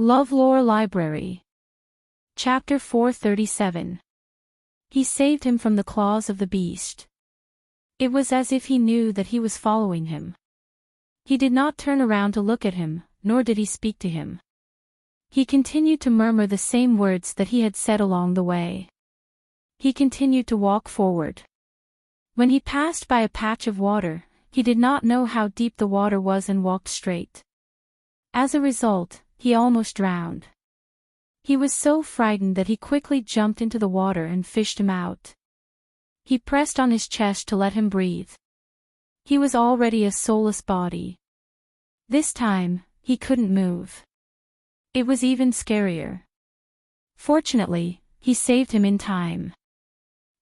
LoveLore Library. Chapter 437. He saved him from the claws of the beast. It was as if he knew that he was following him. He did not turn around to look at him, nor did he speak to him. He continued to murmur the same words that he had said along the way. He continued to walk forward. When he passed by a patch of water, he did not know how deep the water was and walked straight. As a result, he almost drowned. He was so frightened that he quickly jumped into the water and fished him out. He pressed on his chest to let him breathe. He was already a soulless body. This time, he couldn't move. It was even scarier. Fortunately, he saved him in time.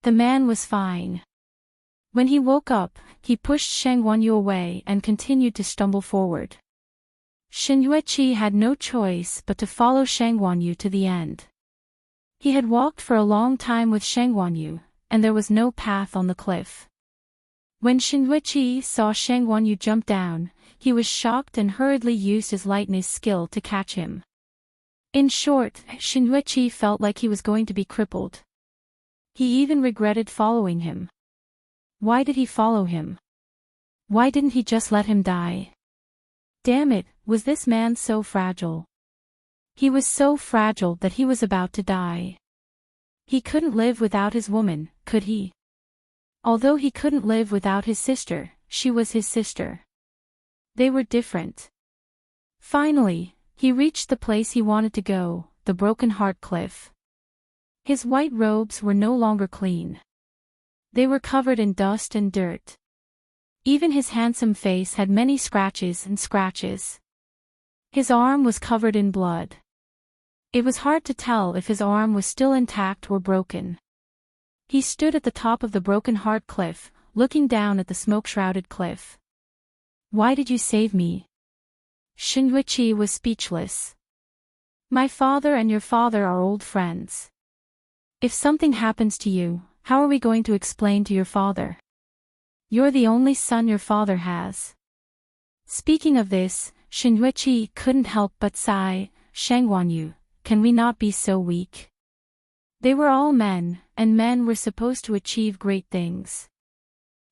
The man was fine. When he woke up, he pushed Sheng Wanyu away and continued to stumble forward. Shen Yueqi had no choice but to follow Sheng Wanyu to the end. He had walked for a long time with Sheng Wanyu, and there was no path on the cliff. When Shen Yueqi saw Sheng Wanyu jump down, he was shocked and hurriedly used his lightness skill to catch him. In short, Shen Yueqi felt like he was going to be crippled. He even regretted following him. Why did he follow him? Why didn't he just let him die? Damn it, was this man so fragile? He was so fragile that he was about to die. He couldn't live without his woman, could he? Although he couldn't live without his sister, she was his sister. They were different. Finally, he reached the place he wanted to go, the Broken Heart Cliff. His white robes were no longer clean. They were covered in dust and dirt. Even his handsome face had many scratches and scratches. His arm was covered in blood. It was hard to tell if his arm was still intact or broken. He stood at the top of the Broken Heart Cliff, looking down at the smoke-shrouded cliff. Why did you save me? Shen Yueqi was speechless. My father and your father are old friends. If something happens to you, how are we going to explain to your father? You're the only son your father has. Speaking of this, Shen Yueqi couldn't help but sigh. Sheng Wanyu, can we not be so weak? They were all men, and men were supposed to achieve great things.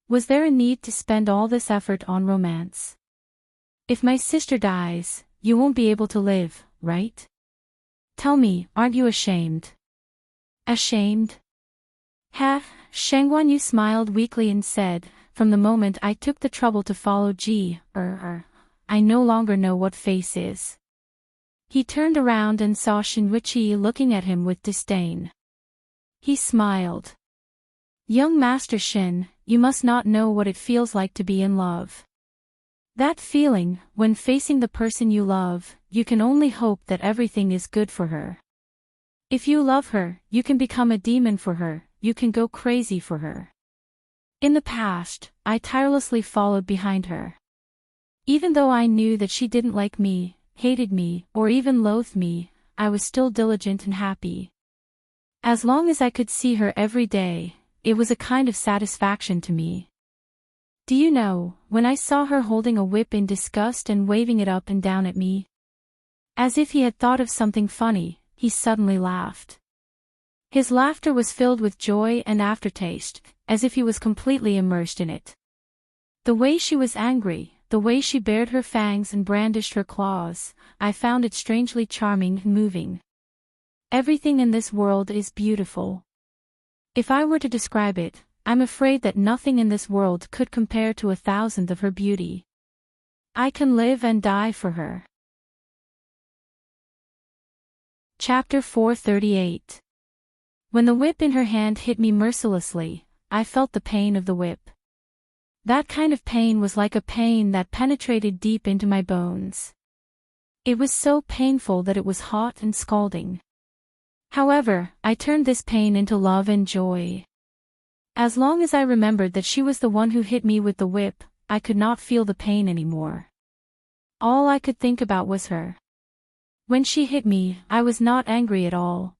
Was there a need to spend all this effort on romance? If my sister dies, you won't be able to live, right? Tell me, aren't you ashamed? Ashamed? Ha, Sheng Wanyu smiled weakly and said, from the moment I took the trouble to follow I no longer know what face is. He turned around and saw Shen Yueqi looking at him with disdain. He smiled. Young Master Shen, you must not know what it feels like to be in love. That feeling, when facing the person you love, you can only hope that everything is good for her. If you love her, you can become a demon for her, you can go crazy for her. In the past, I tirelessly followed behind her. Even though I knew that she didn't like me, hated me, or even loathed me, I was still diligent and happy. As long as I could see her every day, it was a kind of satisfaction to me. Do you know, when I saw her holding a whip in disgust and waving it up and down at me? As if he had thought of something funny, he suddenly laughed. His laughter was filled with joy and aftertaste, as if he was completely immersed in it. The way she was angry, the way she bared her fangs and brandished her claws, I found it strangely charming and moving. Everything in this world is beautiful. If I were to describe it, I'm afraid that nothing in this world could compare to 1,000th of her beauty. I can live and die for her. Chapter 438. When the whip in her hand hit me mercilessly, I felt the pain of the whip. That kind of pain was like a pain that penetrated deep into my bones. It was so painful that it was hot and scalding. However, I turned this pain into love and joy. As long as I remembered that she was the one who hit me with the whip, I could not feel the pain anymore. All I could think about was her. When she hit me, I was not angry at all.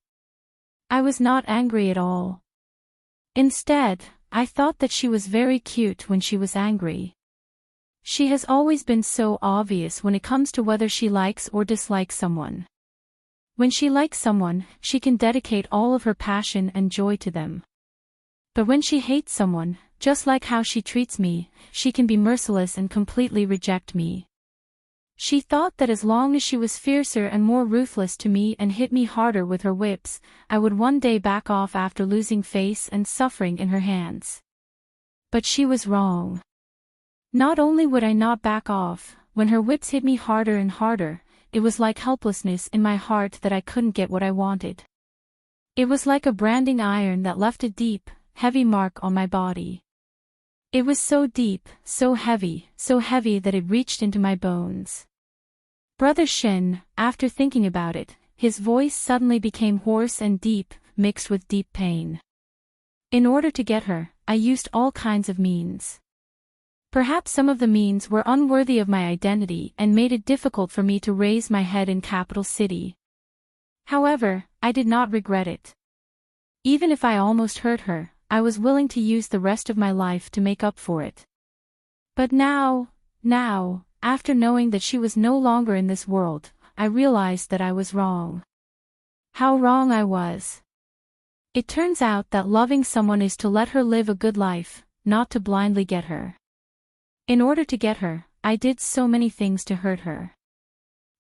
I was not angry at all. Instead, I thought that she was very cute when she was angry. She has always been so obvious when it comes to whether she likes or dislikes someone. When she likes someone, she can dedicate all of her passion and joy to them. But when she hates someone, just like how she treats me, she can be merciless and completely reject me. She thought that as long as she was fiercer and more ruthless to me and hit me harder with her whips, I would one day back off after losing face and suffering in her hands. But she was wrong. Not only would I not back off, when her whips hit me harder and harder, it was like helplessness in my heart that I couldn't get what I wanted. It was like a branding iron that left a deep, heavy mark on my body. It was so deep, so heavy that it reached into my bones. Brother Shen, after thinking about it, his voice suddenly became hoarse and deep, mixed with deep pain. In order to get her, I used all kinds of means. Perhaps some of the means were unworthy of my identity and made it difficult for me to raise my head in capital city. However, I did not regret it. Even if I almost hurt her, I was willing to use the rest of my life to make up for it. But now, after knowing that she was no longer in this world, I realized that I was wrong. How wrong I was. It turns out that loving someone is to let her live a good life, not to blindly get her. In order to get her, I did so many things to hurt her.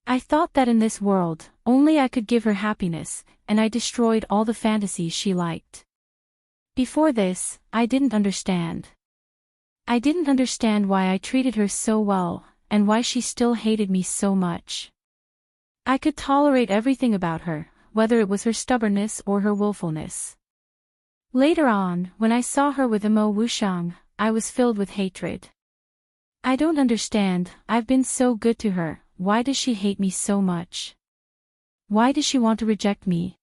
I thought that in this world, only I could give her happiness, and I destroyed all the fantasies she liked. Before this, I didn't understand. I didn't understand why I treated her so well, and why she still hated me so much. I could tolerate everything about her, whether it was her stubbornness or her willfulness. Later on, when I saw her with Imo Wushang, I was filled with hatred. I don't understand, I've been so good to her, why does she hate me so much? Why does she want to reject me?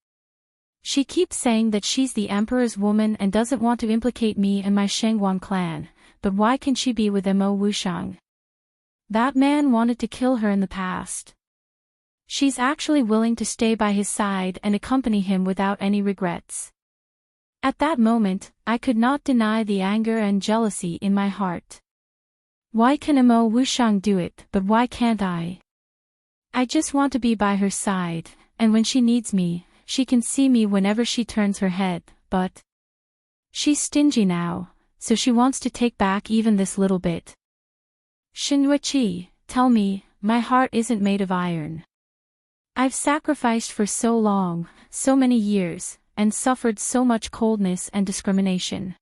She keeps saying that she's the emperor's woman and doesn't want to implicate me and my Shangguan clan, but why can she be with Imo Wushang? That man wanted to kill her in the past. She's actually willing to stay by his side and accompany him without any regrets. At that moment, I could not deny the anger and jealousy in my heart. Why can Imo Wushang do it, but why can't I? I just want to be by her side, and when she needs me, she can see me whenever she turns her head, but she's stingy now, so she wants to take back even this little bit. Xinruiqi, tell me, my heart isn't made of iron. I've sacrificed for so long, so many years, and suffered so much coldness and discrimination.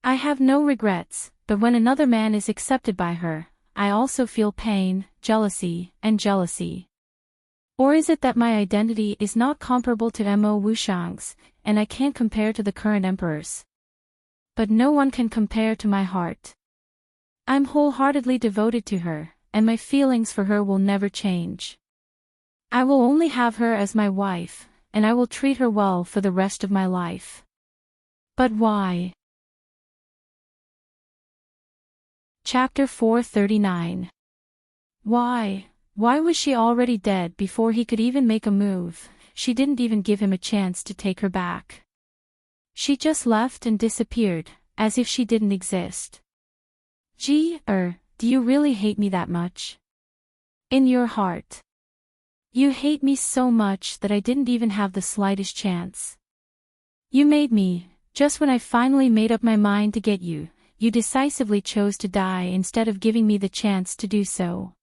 I have no regrets, but when another man is accepted by her, I also feel pain, jealousy, and jealousy. Or is it that my identity is not comparable to Imo Wushang's, and I can't compare to the current emperor's? But no one can compare to my heart. I'm wholeheartedly devoted to her, and my feelings for her will never change. I will only have her as my wife, and I will treat her well for the rest of my life. But why? Chapter 439. Why? Why was she already dead before he could even make a move? She didn't even give him a chance to take her back. She just left and disappeared, as if she didn't exist. Do you really hate me that much? In your heart. You hate me so much that I didn't even have the slightest chance. You made me, just when I finally made up my mind to get you, you decisively chose to die instead of giving me the chance to do so.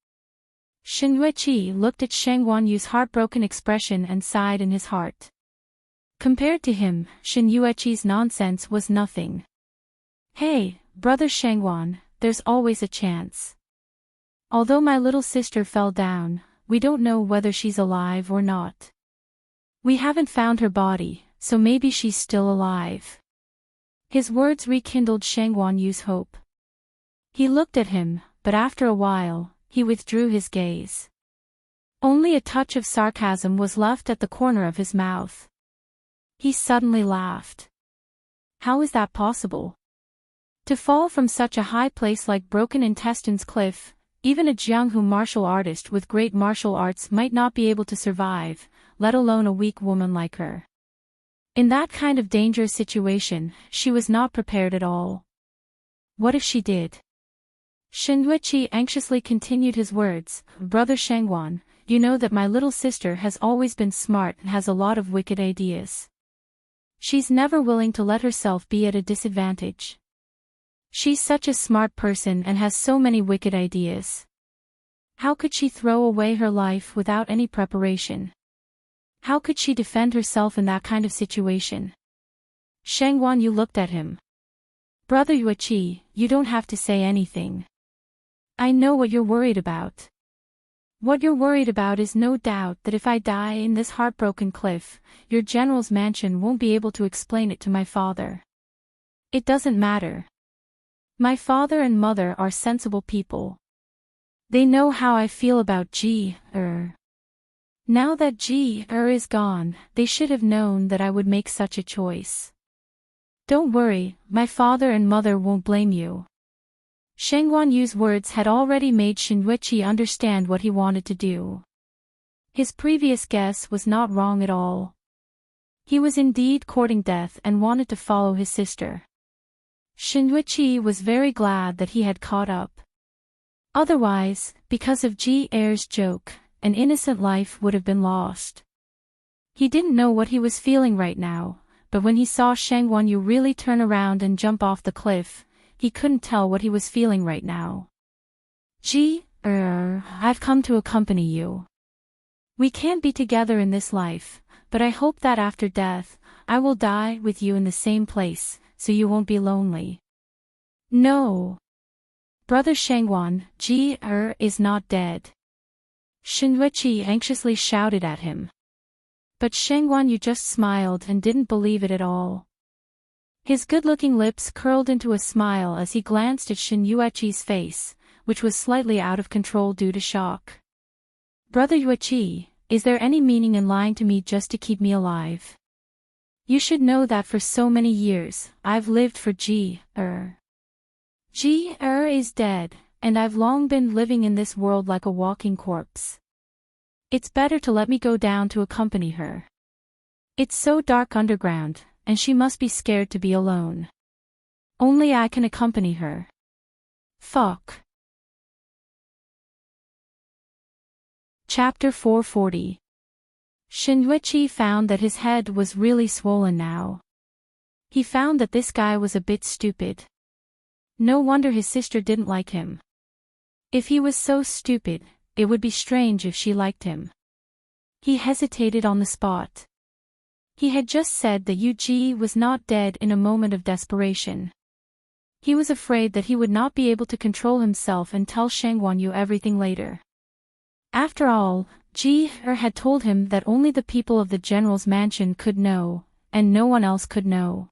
Xinruiqi looked at Shang Guanyu's heartbroken expression and sighed in his heart. Compared to him, Xinruiqi's nonsense was nothing. Hey, brother Shangguan, there's always a chance. Although my little sister fell down, we don't know whether she's alive or not. We haven't found her body, so maybe she's still alive. His words rekindled Shang Guanyu's hope. He looked at him, but after a while, he withdrew his gaze. Only a touch of sarcasm was left at the corner of his mouth. He suddenly laughed. How is that possible? To fall from such a high place like Broken Intestines Cliff, even a Jianghu martial artist with great martial arts might not be able to survive, let alone a weak woman like her. In that kind of dangerous situation, she was not prepared at all. What if she did? Xinruiqi anxiously continued his words, Brother Shangguan, you know that my little sister has always been smart and has a lot of wicked ideas. She's never willing to let herself be at a disadvantage. She's such a smart person and has so many wicked ideas. How could she throw away her life without any preparation? How could she defend herself in that kind of situation? Shang Guanyu looked at him. Brother Yueqi, you don't have to say anything. I know what you're worried about. What you're worried about is no doubt that if I die in this heartbroken cliff, your general's mansion won't be able to explain it to my father. It doesn't matter. My father and mother are sensible people. They know how I feel about Ji-er. Now that Ji-er is gone, they should have known that I would make such a choice. Don't worry, my father and mother won't blame you. Shang Guanyu's words had already made Xin Yueqi understand what he wanted to do. His previous guess was not wrong at all. He was indeed courting death and wanted to follow his sister. Xin Yueqi was very glad that he had caught up. Otherwise, because of Ji-er's joke, an innocent life would have been lost. He didn't know what he was feeling right now, but when he saw Shang Guanyu really turn around and jump off the cliff, he couldn't tell what he was feeling right now. I've come to accompany you. We can't be together in this life, but I hope that after death, I will die with you in the same place, so you won't be lonely. No. Brother Shangguan, is not dead. Xin Yueqi anxiously shouted at him. But Shangguan just smiled and didn't believe it at all. His good-looking lips curled into a smile as he glanced at Xin Yueqi's face, which was slightly out of control due to shock. Brother Yueqi, is there any meaning in lying to me just to keep me alive? You should know that for so many years, I've lived for Ji-er. Ji-er is dead, and I've long been living in this world like a walking corpse. It's better to let me go down to accompany her. It's so dark underground, and she must be scared to be alone. Only I can accompany her. Fuck. Chapter 440. Xin Yueqi found that his head was really swollen now. He found that this guy was a bit stupid. No wonder his sister didn't like him. If he was so stupid, it would be strange if she liked him. He hesitated on the spot. He had just said that Yuji was not dead in a moment of desperation. He was afraid that he would not be able to control himself and tell Shangguanyu everything later. After all, Ji-er had told him that only the people of the general's mansion could know, and no one else could know.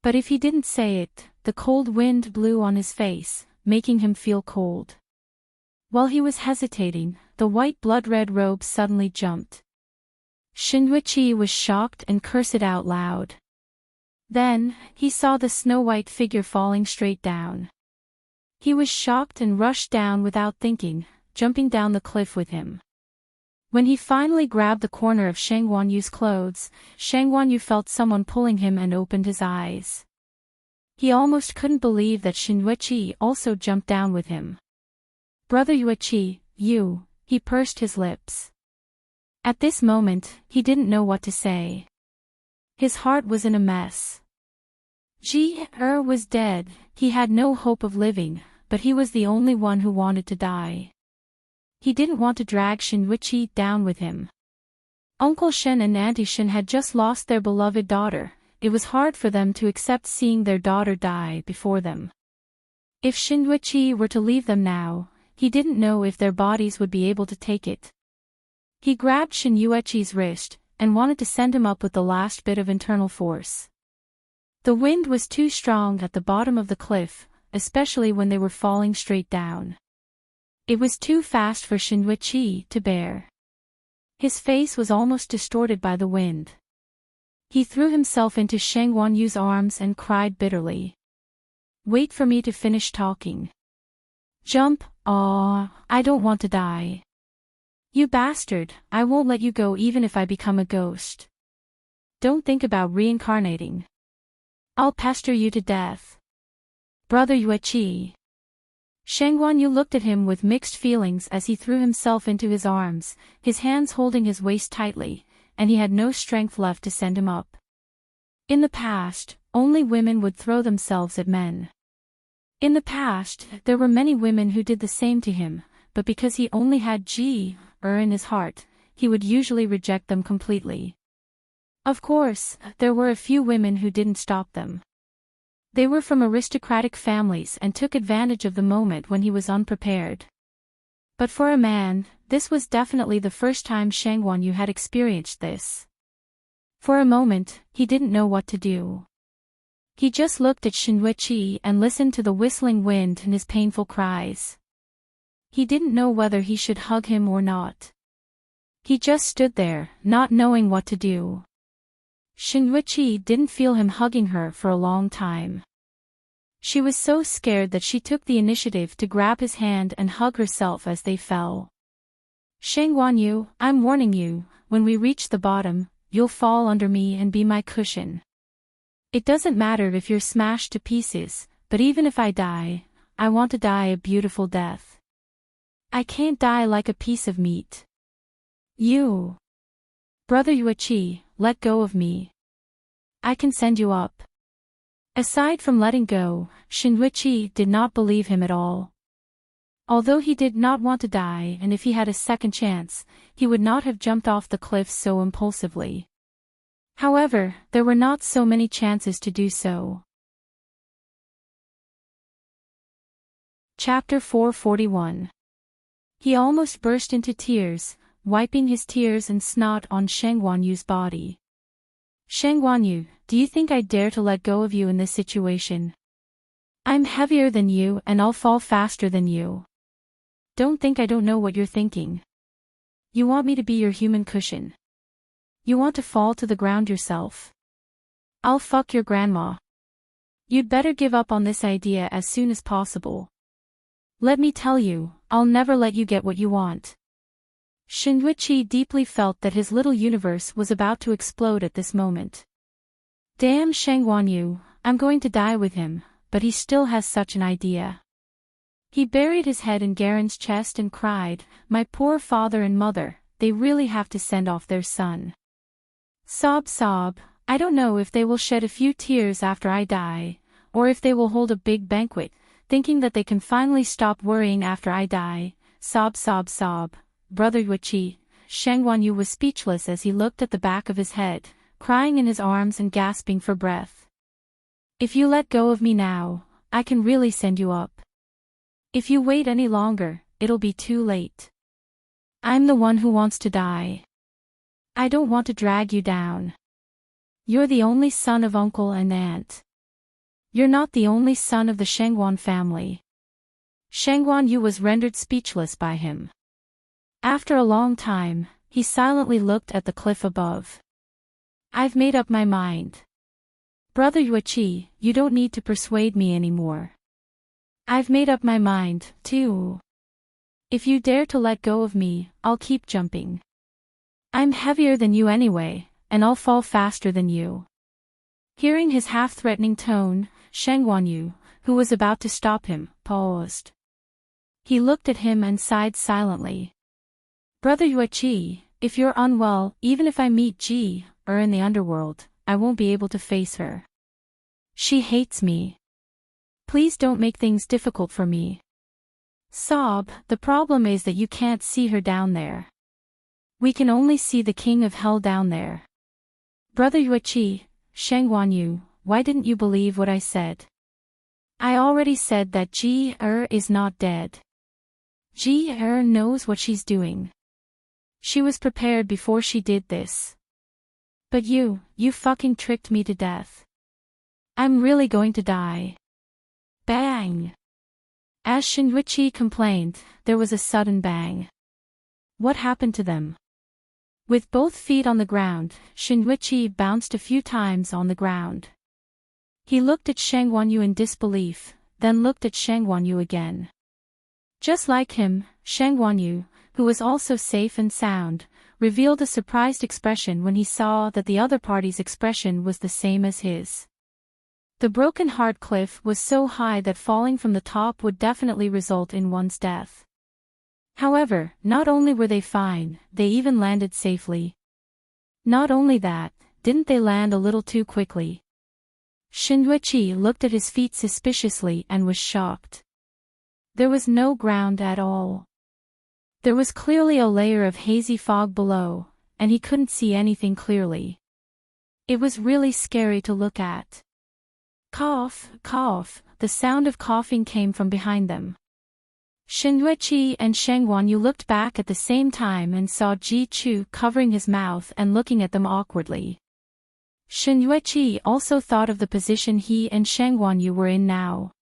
But if he didn't say it, the cold wind blew on his face, making him feel cold. While he was hesitating, the white blood-red robe suddenly jumped. Xin Yueqi was shocked and cursed out loud. Then, he saw the snow-white figure falling straight down. He was shocked and rushed down without thinking, jumping down the cliff with him. When he finally grabbed the corner of Shangguanyu's clothes, Shangguanyu felt someone pulling him and opened his eyes. He almost couldn't believe that Xin Yueqi also jumped down with him. Brother Yueqi, he pursed his lips. At this moment, he didn't know what to say. His heart was in a mess. Ji-er was dead, he had no hope of living, but he was the only one who wanted to die. He didn't want to drag Xin Yueqi down with him. Uncle Shen and Auntie Shen had just lost their beloved daughter. It was hard for them to accept seeing their daughter die before them. If Xin Yueqi were to leave them now, he didn't know if their bodies would be able to take it. He grabbed Xin Yueqi's wrist, and wanted to send him up with the last bit of internal force. The wind was too strong at the bottom of the cliff, especially when they were falling straight down. It was too fast for Xin Yueqi to bear. His face was almost distorted by the wind. He threw himself into Shangguanyu's arms and cried bitterly. Wait for me to finish talking. Jump, I don't want to die. You bastard, I won't let you go even if I become a ghost. Don't think about reincarnating. I'll pester you to death. Brother Yueqi. Shang Guanyu looked at him with mixed feelings as he threw himself into his arms, his hands holding his waist tightly, and he had no strength left to send him up. In the past, only women would throw themselves at men. In the past, there were many women who did the same to him, but because he only had in his heart, he would usually reject them completely. Of course, there were a few women who didn't stop them. They were from aristocratic families and took advantage of the moment when he was unprepared. But for a man, this was definitely the first time Shang Guanyu had experienced this. For a moment, he didn't know what to do. He just looked at Xinhuiqi and listened to the whistling wind and his painful cries. He didn't know whether he should hug him or not. He just stood there, not knowing what to do. Xinhuiqi didn't feel him hugging her for a long time. She was so scared that she took the initiative to grab his hand and hug herself as they fell. Shang Guanyu, I'm warning you, when we reach the bottom, you'll fall under me and be my cushion. It doesn't matter if you're smashed to pieces, but even if I die, I want to die a beautiful death. I can't die like a piece of meat. You. Brother Yuichi, let go of me. I can send you up. Aside from letting go, Xinhuiqi did not believe him at all. Although he did not want to die, and if he had a second chance, he would not have jumped off the cliff so impulsively. However, there were not so many chances to do so. Chapter 441. He almost burst into tears, wiping his tears and snot on Shang Guanyu's body. Shang Guanyu, do you think I'd dare to let go of you in this situation? I'm heavier than you and I'll fall faster than you. Don't think I don't know what you're thinking. You want me to be your human cushion. You want to fall to the ground yourself. I'll fuck your grandma. You'd better give up on this idea as soon as possible. Let me tell you, I'll never let you get what you want. Xinhuiqi deeply felt that his little universe was about to explode at this moment. Damn Shang Guanyu, I'm going to die with him, but he still has such an idea. He buried his head in Garen's chest and cried, my poor father and mother, they really have to send off their son. Sob sob, I don't know if they will shed a few tears after I die, or if they will hold a big banquet, thinking that they can finally stop worrying after I die. Sob sob sob. Brother Yuichi, Shang Guanyu was speechless as he looked at the back of his head, crying in his arms and gasping for breath. If you let go of me now, I can really send you up. If you wait any longer, it'll be too late. I'm the one who wants to die. I don't want to drag you down. You're the only son of uncle and aunt. You're not the only son of the Shangguan family. Shang Guanyu was rendered speechless by him. After a long time, he silently looked at the cliff above. I've made up my mind. Brother Yuichi, you don't need to persuade me anymore. I've made up my mind, too. If you dare to let go of me, I'll keep jumping. I'm heavier than you anyway, and I'll fall faster than you. Hearing his half-threatening tone, Shang Guanyu, who was about to stop him, paused. He looked at him and sighed silently. Brother Yuichi, if you're unwell, even if I meet in the underworld, I won't be able to face her. She hates me. Please don't make things difficult for me. Sob, the problem is that you can't see her down there. We can only see the king of hell down there. Brother Yuichi, Shang Guanyu, why didn't you believe what I said? I already said that is not dead. Knows what she's doing. She was prepared before she did this. But you fucking tricked me to death. I'm really going to die. Bang! As Xinhuiqi complained, there was a sudden bang. What happened to them? With both feet on the ground, Xinhuiqi bounced a few times on the ground. He looked at Shang Guanyu in disbelief, then looked at Shang Guanyu again. Just like him, Shang Guanyu, who was also safe and sound, revealed a surprised expression when he saw that the other party's expression was the same as his. The Broken Heart cliff was so high that falling from the top would definitely result in one's death. However, not only were they fine, they even landed safely. Not only that, didn't they land a little too quickly? Shen Yueqi looked at his feet suspiciously and was shocked. There was no ground at all. There was clearly a layer of hazy fog below, and he couldn't see anything clearly. It was really scary to look at. Cough, cough, the sound of coughing came from behind them. Shen Yueqi and Sheng Wanyu looked back at the same time and saw Ji Chu covering his mouth and looking at them awkwardly. Shen Yueqi also thought of the position he and Sheng Wanyu were in now.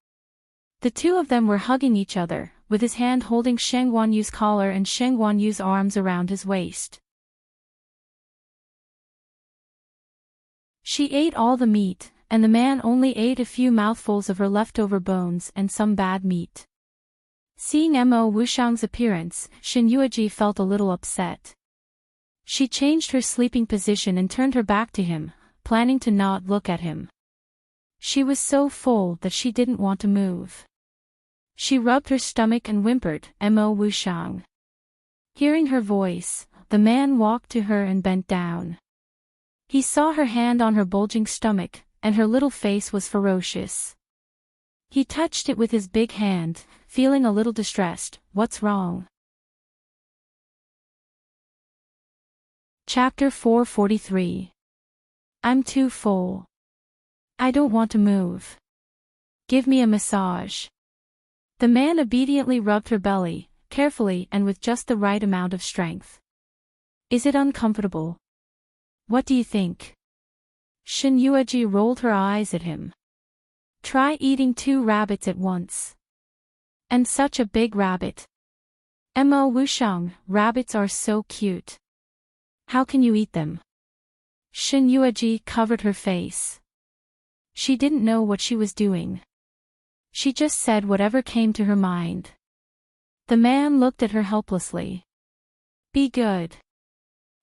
The two of them were hugging each other, with his hand holding Sheng Wanyu's collar and Sheng Wanyu's arms around his waist. She ate all the meat, and the man only ate a few mouthfuls of her leftover bones and some bad meat. Seeing Mo Wushang's appearance, Shen Yueqi felt a little upset. She changed her sleeping position and turned her back to him, planning to not look at him. She was so full that she didn't want to move. She rubbed her stomach and whimpered, "Mo Wushang." Hearing her voice, the man walked to her and bent down. He saw her hand on her bulging stomach, and her little face was ferocious. He touched it with his big hand, feeling a little distressed. "What's wrong?" Chapter 443. I'm too full. I don't want to move. Give me a massage. The man obediently rubbed her belly, carefully and with just the right amount of strength. Is it uncomfortable? What do you think? Shen Yueqi rolled her eyes at him. Try eating 2 rabbits at once. And such a big rabbit. Mo Wushang, rabbits are so cute. How can you eat them? Shen Yueqi covered her face. She didn't know what she was doing. She just said whatever came to her mind. The man looked at her helplessly. Be good.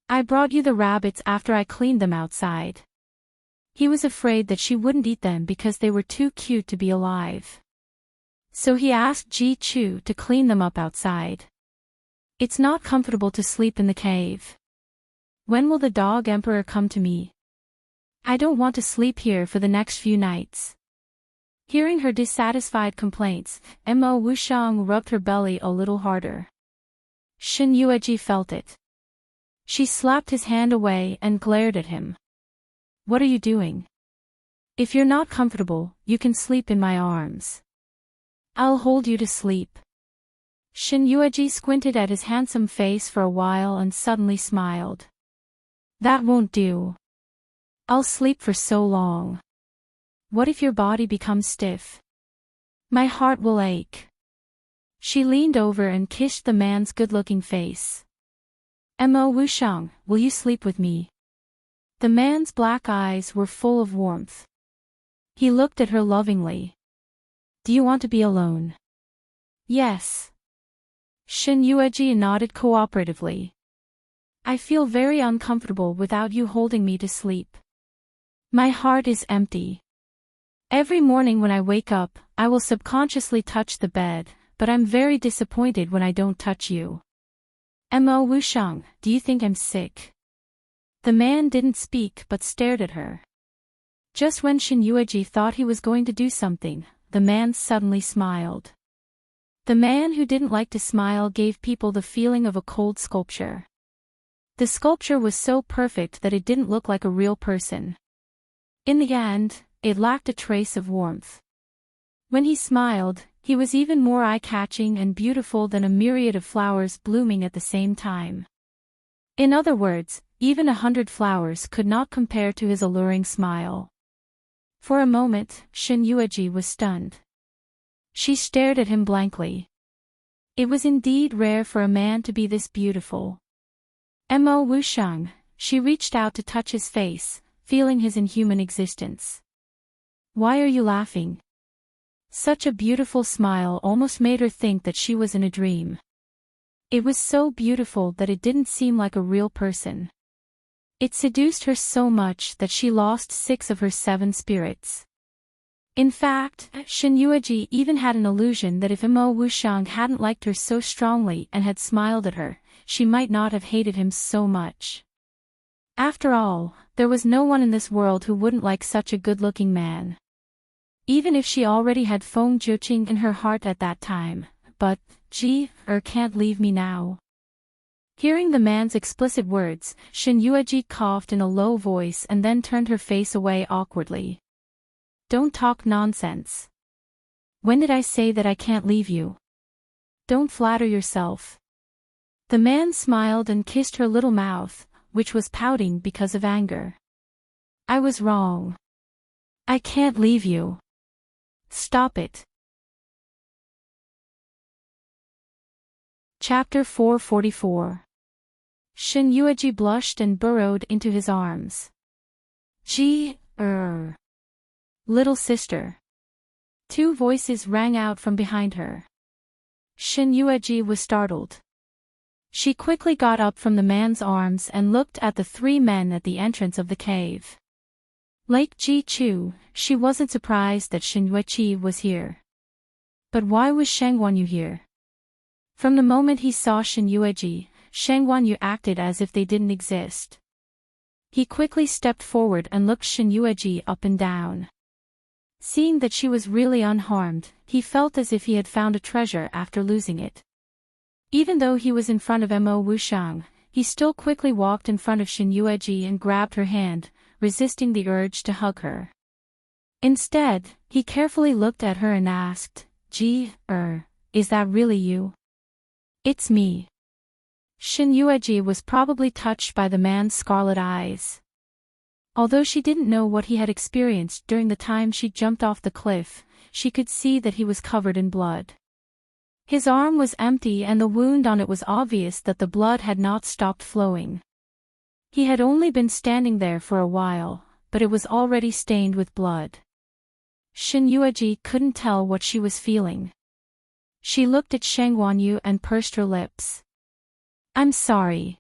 I brought you the rabbits after I cleaned them outside. He was afraid that she wouldn't eat them because they were too cute to be alive. So he asked Ji Chu to clean them up outside. It's not comfortable to sleep in the cave. When will the dog emperor come to me? I don't want to sleep here for the next few nights. Hearing her dissatisfied complaints, Mo Wushang rubbed her belly a little harder. Shen Yueqi felt it. She slapped his hand away and glared at him. What are you doing? If you're not comfortable, you can sleep in my arms. I'll hold you to sleep. Shen Yueqi squinted at his handsome face for a while and suddenly smiled. That won't do. I'll sleep for so long. What if your body becomes stiff? My heart will ache. She leaned over and kissed the man's good-looking face. Mo Wushang, will you sleep with me? The man's black eyes were full of warmth. He looked at her lovingly. Do you want to be alone? Yes. Shen Yueqi nodded cooperatively. I feel very uncomfortable without you holding me to sleep. My heart is empty. Every morning when I wake up, I will subconsciously touch the bed, but I'm very disappointed when I don't touch you. Mo Wushang, do you think I'm sick? The man didn't speak but stared at her. Just when Shen Yueqi thought he was going to do something, the man suddenly smiled. The man who didn't like to smile gave people the feeling of a cold sculpture. The sculpture was so perfect that it didn't look like a real person. In the end, it lacked a trace of warmth. When he smiled, he was even more eye-catching and beautiful than a myriad of flowers blooming at the same time. In other words, even 100 flowers could not compare to his alluring smile. For a moment, Shen Yueqi was stunned. She stared at him blankly. It was indeed rare for a man to be this beautiful. Mo Wushang, she reached out to touch his face, feeling his inhuman existence. Why are you laughing? Such a beautiful smile almost made her think that she was in a dream. It was so beautiful that it didn't seem like a real person. It seduced her so much that she lost 6 of her 7 spirits. In fact, Shin Yueji even had an illusion that if Mo Wuxiang hadn't liked her so strongly and had smiled at her, she might not have hated him so much. After all, there was no one in this world who wouldn't like such a good-looking man. Even if she already had Feng Jiuqing in her heart at that time, but, can't leave me now. Hearing the man's explicit words, Shin Yueji coughed in a low voice and then turned her face away awkwardly. Don't talk nonsense. When did I say that I can't leave you? Don't flatter yourself. The man smiled and kissed her little mouth, which was pouting because of anger. I was wrong. I can't leave you. Stop it. Chapter 444. Shin Yueji blushed and burrowed into his arms. Little sister. Two voices rang out from behind her. Shin Yueji was startled. She quickly got up from the man's arms and looked at the three men at the entrance of the cave. Like Ji Chu, she wasn't surprised that Shin Yueji was here. But why was Shang Guanyu here? From the moment he saw Shin Yueji, Shang Guanyu acted as if they didn't exist. He quickly stepped forward and looked Shin Yueji up and down. Seeing that she was really unharmed, he felt as if he had found a treasure after losing it. Even though he was in front of Mo Wuxiang, he still quickly walked in front of Shin Yueji and grabbed her hand, resisting the urge to hug her. Instead, he carefully looked at her and asked, is that really you? It's me. Shin Yueji was probably touched by the man's scarlet eyes. Although she didn't know what he had experienced during the time she jumped off the cliff, she could see that he was covered in blood. His arm was empty and the wound on it was obvious that the blood had not stopped flowing. He had only been standing there for a while, but it was already stained with blood. Shin Yueji couldn't tell what she was feeling. She looked at Shang Guanyu and pursed her lips. I'm sorry.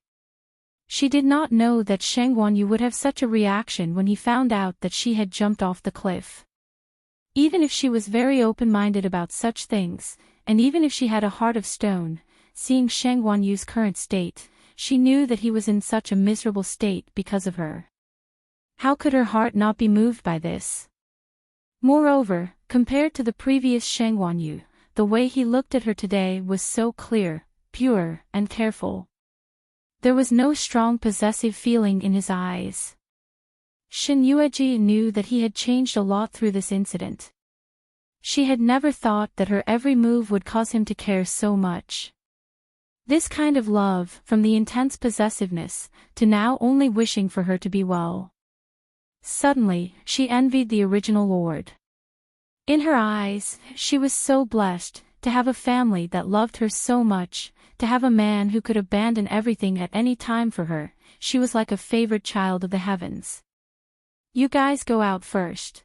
She did not know that Shang Guanyu would have such a reaction when he found out that she had jumped off the cliff. Even if she was very open-minded about such things, and even if she had a heart of stone, seeing Shang Guanyu's current state, she knew that he was in such a miserable state because of her. How could her heart not be moved by this? Moreover, compared to the previous Shang Guanyu, the way he looked at her today was so clear, pure, and careful. There was no strong possessive feeling in his eyes. Shin Yueji knew that he had changed a lot through this incident. She had never thought that her every move would cause him to care so much. This kind of love, from the intense possessiveness, to now only wishing for her to be well. Suddenly, she envied the original lord. In her eyes, she was so blessed, to have a family that loved her so much, to have a man who could abandon everything at any time for her. She was like a favored child of the heavens. You guys go out first.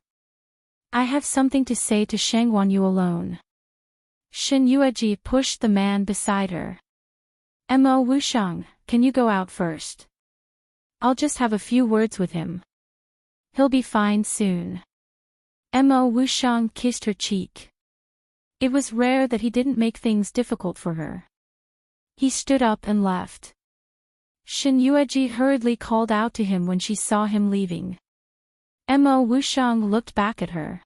I have something to say to Shang Guanyu alone. Shin Yueji pushed the man beside her. Mo Wuxiang, can you go out first? I'll just have a few words with him. He'll be fine soon. Mo Wuxiang kissed her cheek. It was rare that he didn't make things difficult for her. He stood up and left. Shin Yueji hurriedly called out to him when she saw him leaving. Mo Wuxiang looked back at her.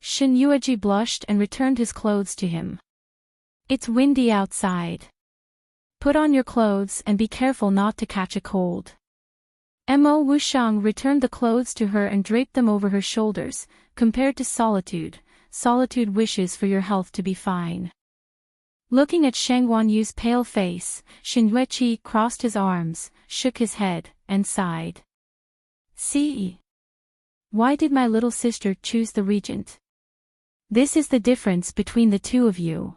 Shin Yueji blushed and returned his clothes to him. It's windy outside. Put on your clothes and be careful not to catch a cold. Mo Wuxiang returned the clothes to her and draped them over her shoulders. Compared to solitude, solitude wishes for your health to be fine. Looking at Shang Guanyu's pale face, Shin Yueji crossed his arms, shook his head, and sighed. See? Why did my little sister choose the regent? This is the difference between the two of you.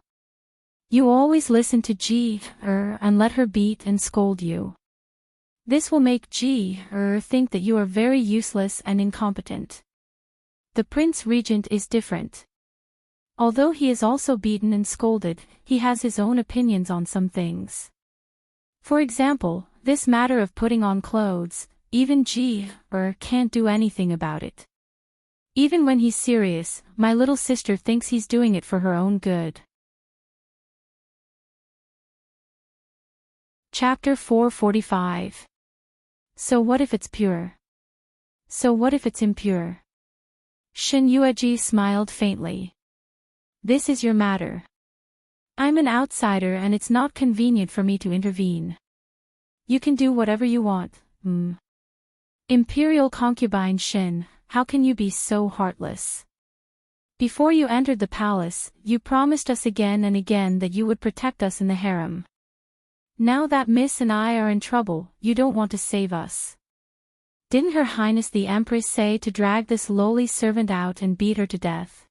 You always listen to and let her beat and scold you. This will make think that you are very useless and incompetent. The Prince Regent is different. Although he is also beaten and scolded, he has his own opinions on some things. For example, this matter of putting on clothes, even can't do anything about it. Even when he's serious, my little sister thinks he's doing it for her own good. Chapter 445. So what if it's pure? So what if it's impure? Shin Yueji smiled faintly. This is your matter. I'm an outsider and it's not convenient for me to intervene. You can do whatever you want. Imperial concubine Shin, how can you be so heartless? Before you entered the palace, you promised us again and again that you would protect us in the harem. Now that Miss and I are in trouble, you don't want to save us. Didn't Her Highness the Empress say to drag this lowly servant out and beat her to death?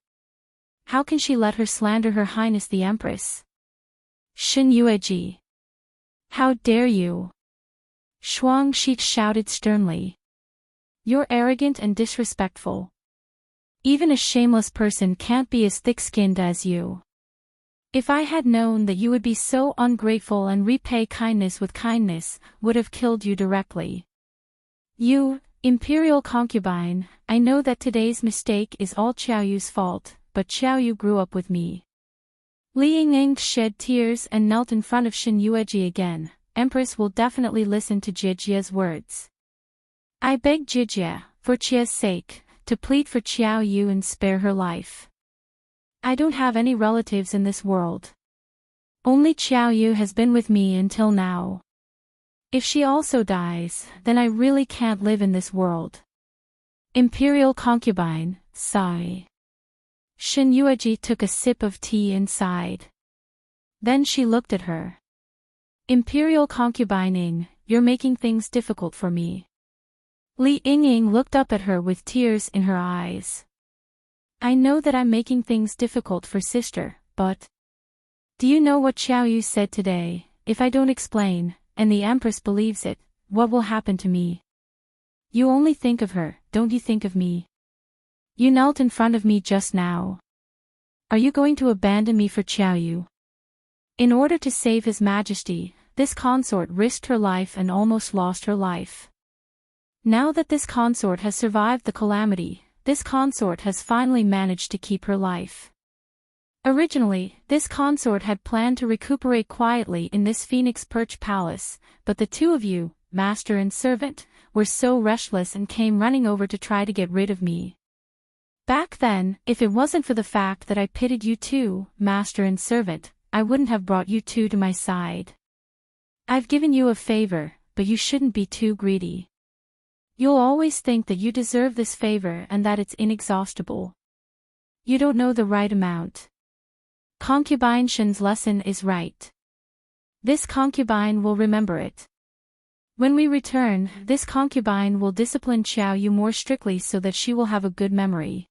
How can she let her slander Her Highness the Empress? Shin Yueji. How dare you? Shuang Shi shouted sternly. You're arrogant and disrespectful. Even a shameless person can't be as thick-skinned as you. If I had known that you would be so ungrateful and repay kindness with kindness, would have killed you directly. You, imperial concubine, I know that today's mistake is all Qiaoyu's fault, but Qiaoyu grew up with me. Li Yingning shed tears and knelt in front of Shin Yueji again. Empress will definitely listen to Jijia's words. I beg Jijia, for Chia's sake, to plead for Qiaoyu and spare her life. I don't have any relatives in this world. Only Qiaoyu has been with me until now. If she also dies, then I really can't live in this world. Imperial concubine, sigh. Shin Yueji took a sip of tea and sighed. Then she looked at her. Imperial concubining, you're making things difficult for me. Li Yingning looked up at her with tears in her eyes. I know that I'm making things difficult for sister, but... Do you know what Qiaoyu said today? If I don't explain, and the Empress believes it, what will happen to me? You only think of her, don't you think of me? You knelt in front of me just now. Are you going to abandon me for Qiaoyu? In order to save His Majesty, this consort risked her life and almost lost her life. Now that this consort has survived the calamity, this consort has finally managed to keep her life. Originally, this consort had planned to recuperate quietly in this Phoenix Perch Palace, but the two of you, master and servant, were so restless and came running over to try to get rid of me. Back then, if it wasn't for the fact that I pitied you two, master and servant, I wouldn't have brought you two to my side. I've given you a favor, but you shouldn't be too greedy. You'll always think that you deserve this favor and that it's inexhaustible. You don't know the right amount. Concubine Shin's lesson is right. This concubine will remember it. When we return, this concubine will discipline Qiaoyu more strictly so that she will have a good memory.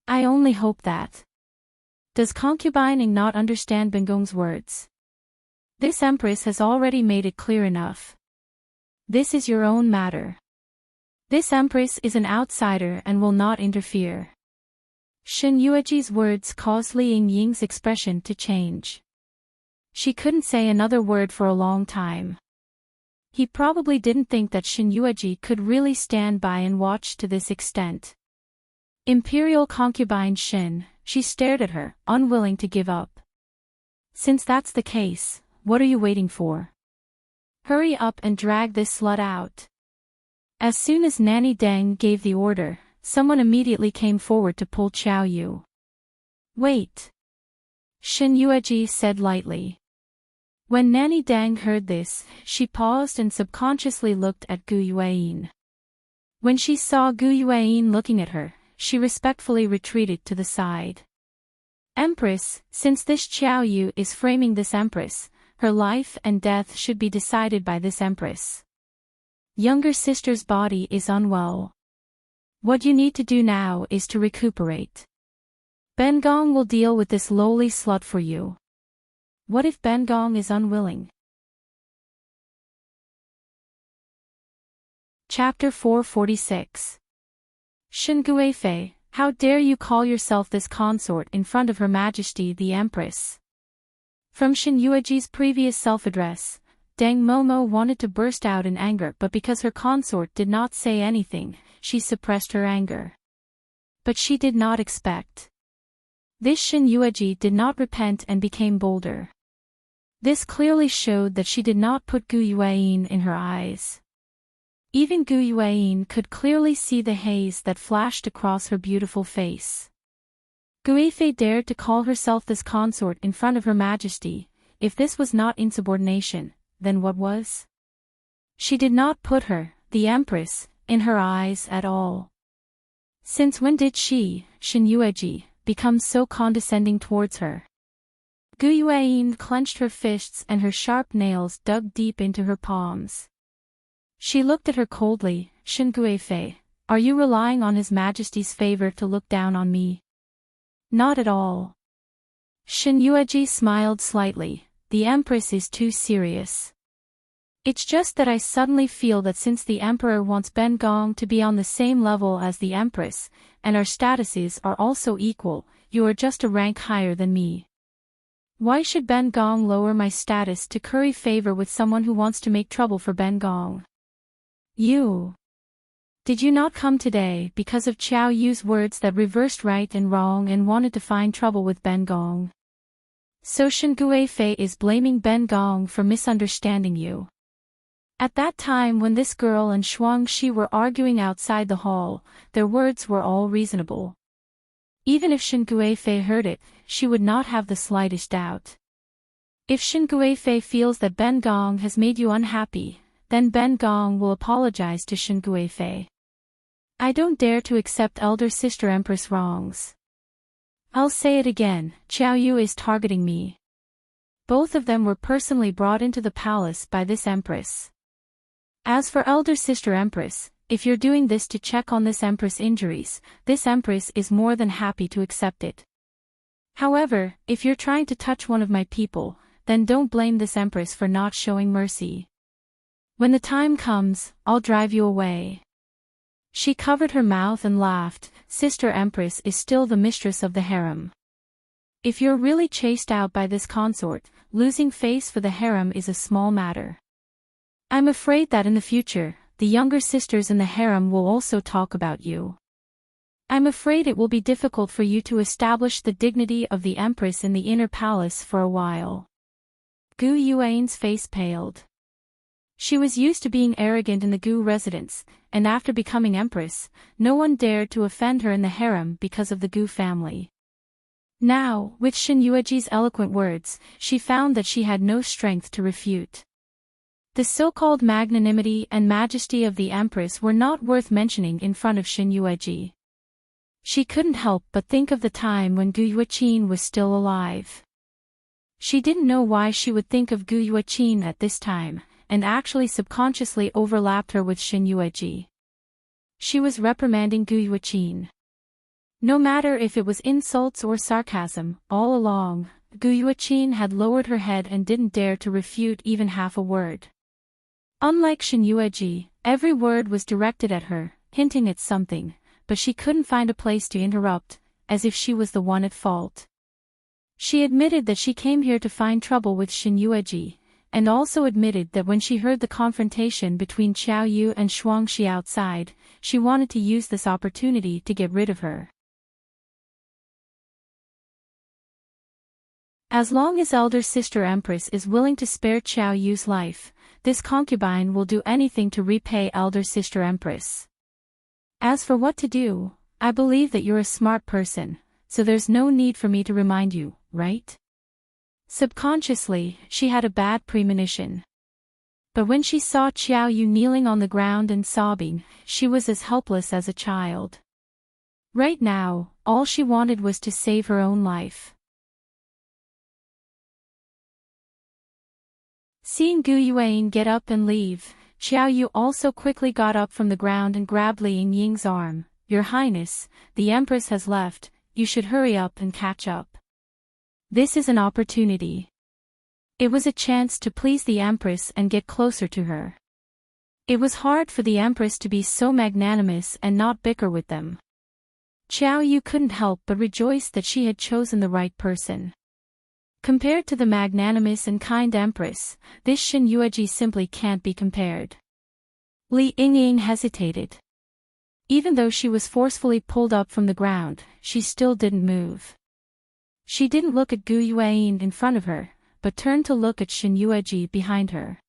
I only hope that. Does concubining not understand Bengong's words? This Empress has already made it clear enough. This is your own matter. This Empress is an outsider and will not interfere. Shin Yueji's words caused Li Yingying's expression to change. She couldn't say another word for a long time. He probably didn't think that Shin Yueji could really stand by and watch to this extent. Imperial concubine Shin, she stared at her, unwilling to give up. Since that's the case, what are you waiting for? Hurry up and drag this slut out. As soon as Nanny Deng gave the order, someone immediately came forward to pull Qiaoyu. Wait. Shin Yueji said lightly. When Nanny Deng heard this, she paused and subconsciously looked at Gu Yueyin. When she saw Gu Yueyin looking at her, she respectfully retreated to the side. Empress, since this Qiaoyu is framing this Empress, her life and death should be decided by this Empress. Younger sister's body is unwell. What you need to do now is to recuperate. Bengong will deal with this lowly slut for you. What if Bengong is unwilling? Chapter 446. Shin Guifei, how dare you call yourself this consort in front of Her Majesty the Empress? From Shin Yueji's previous self-address, Deng Momo wanted to burst out in anger, but because her consort did not say anything, she suppressed her anger. But she did not expect. This Shin Yueji did not repent and became bolder. This clearly showed that she did not put Gu Yueyin in her eyes. Even Gu Yueyin could clearly see the haze that flashed across her beautiful face. Guifei dared to call herself this consort in front of Her Majesty. If this was not insubordination, then what was? She did not put her, the Empress, in her eyes at all. Since when did she, Shin Yueji, become so condescending towards her? Gu Yueyin clenched her fists and her sharp nails dug deep into her palms. She looked at her coldly. Shin Guifei, are you relying on His Majesty's favor to look down on me? Not at all. Shin Yueji smiled slightly. The Empress is too serious. It's just that I suddenly feel that since the Emperor wants Ben Gong to be on the same level as the Empress, and our statuses are also equal, you are just a rank higher than me. Why should Ben Gong lower my status to curry favor with someone who wants to make trouble for Ben Gong? You. Did you not come today because of Qiao Yu's words that reversed right and wrong and wanted to find trouble with Ben Gong? So Shin Guifei is blaming Ben Gong for misunderstanding you. At that time when this girl and Shuang Shi were arguing outside the hall, their words were all reasonable. Even if Shin Guifei heard it, she would not have the slightest doubt. If Shin Guifei feels that Ben Gong has made you unhappy, then Ben Gong will apologize to Shin Guifei. I don't dare to accept elder sister Empress wrongs. I'll say it again, Qiao Yu is targeting me. Both of them were personally brought into the palace by this Empress. As for elder sister Empress, if you're doing this to check on this Empress' injuries, this Empress is more than happy to accept it. However, if you're trying to touch one of my people, then don't blame this Empress for not showing mercy. When the time comes, I'll drive you away. She covered her mouth and laughed. Sister Empress is still the mistress of the harem. If you're really chased out by this consort, losing face for the harem is a small matter. I'm afraid that in the future, the younger sisters in the harem will also talk about you. I'm afraid it will be difficult for you to establish the dignity of the Empress in the inner palace for a while. Gu Yuan's face paled. She was used to being arrogant in the Gu residence, and after becoming Empress, no one dared to offend her in the harem because of the Gu family. Now, with Shin Yueji's eloquent words, she found that she had no strength to refute. The so-called magnanimity and majesty of the Empress were not worth mentioning in front of Shin Yueji. She couldn't help but think of the time when Gu Yueqin was still alive. She didn't know why she would think of Gu Yueqin at this time, and actually subconsciously overlapped her with Shin Yueji. She was reprimanding Gu Yueqin. No matter if it was insults or sarcasm, all along, Gu Yueqin had lowered her head and didn't dare to refute even half a word. Unlike Shin Yueji, every word was directed at her, hinting at something, but she couldn't find a place to interrupt, as if she was the one at fault. She admitted that she came here to find trouble with Shin Yueji, and also admitted that when she heard the confrontation between Qiao Yu and Shuang Shi outside, she wanted to use this opportunity to get rid of her. As long as elder sister Empress is willing to spare Qiao Yu's life, this concubine will do anything to repay elder sister Empress. As for what to do, I believe that you're a smart person, so there's no need for me to remind you, right? Subconsciously, she had a bad premonition. But when she saw Qiao Yu kneeling on the ground and sobbing, she was as helpless as a child. Right now, all she wanted was to save her own life. Seeing Gu Yuan get up and leave, Qiao Yu also quickly got up from the ground and grabbed Li Yingying's arm. Your Highness, the Empress has left, you should hurry up and catch up. This is an opportunity. It was a chance to please the Empress and get closer to her. It was hard for the Empress to be so magnanimous and not bicker with them. Qiao Yu couldn't help but rejoice that she had chosen the right person. Compared to the magnanimous and kind Empress, this Shin Yueji simply can't be compared. Li Yingying hesitated. Even though she was forcefully pulled up from the ground, she still didn't move. She didn't look at Gu Yueyin in front of her, but turned to look at Shen Yueji behind her.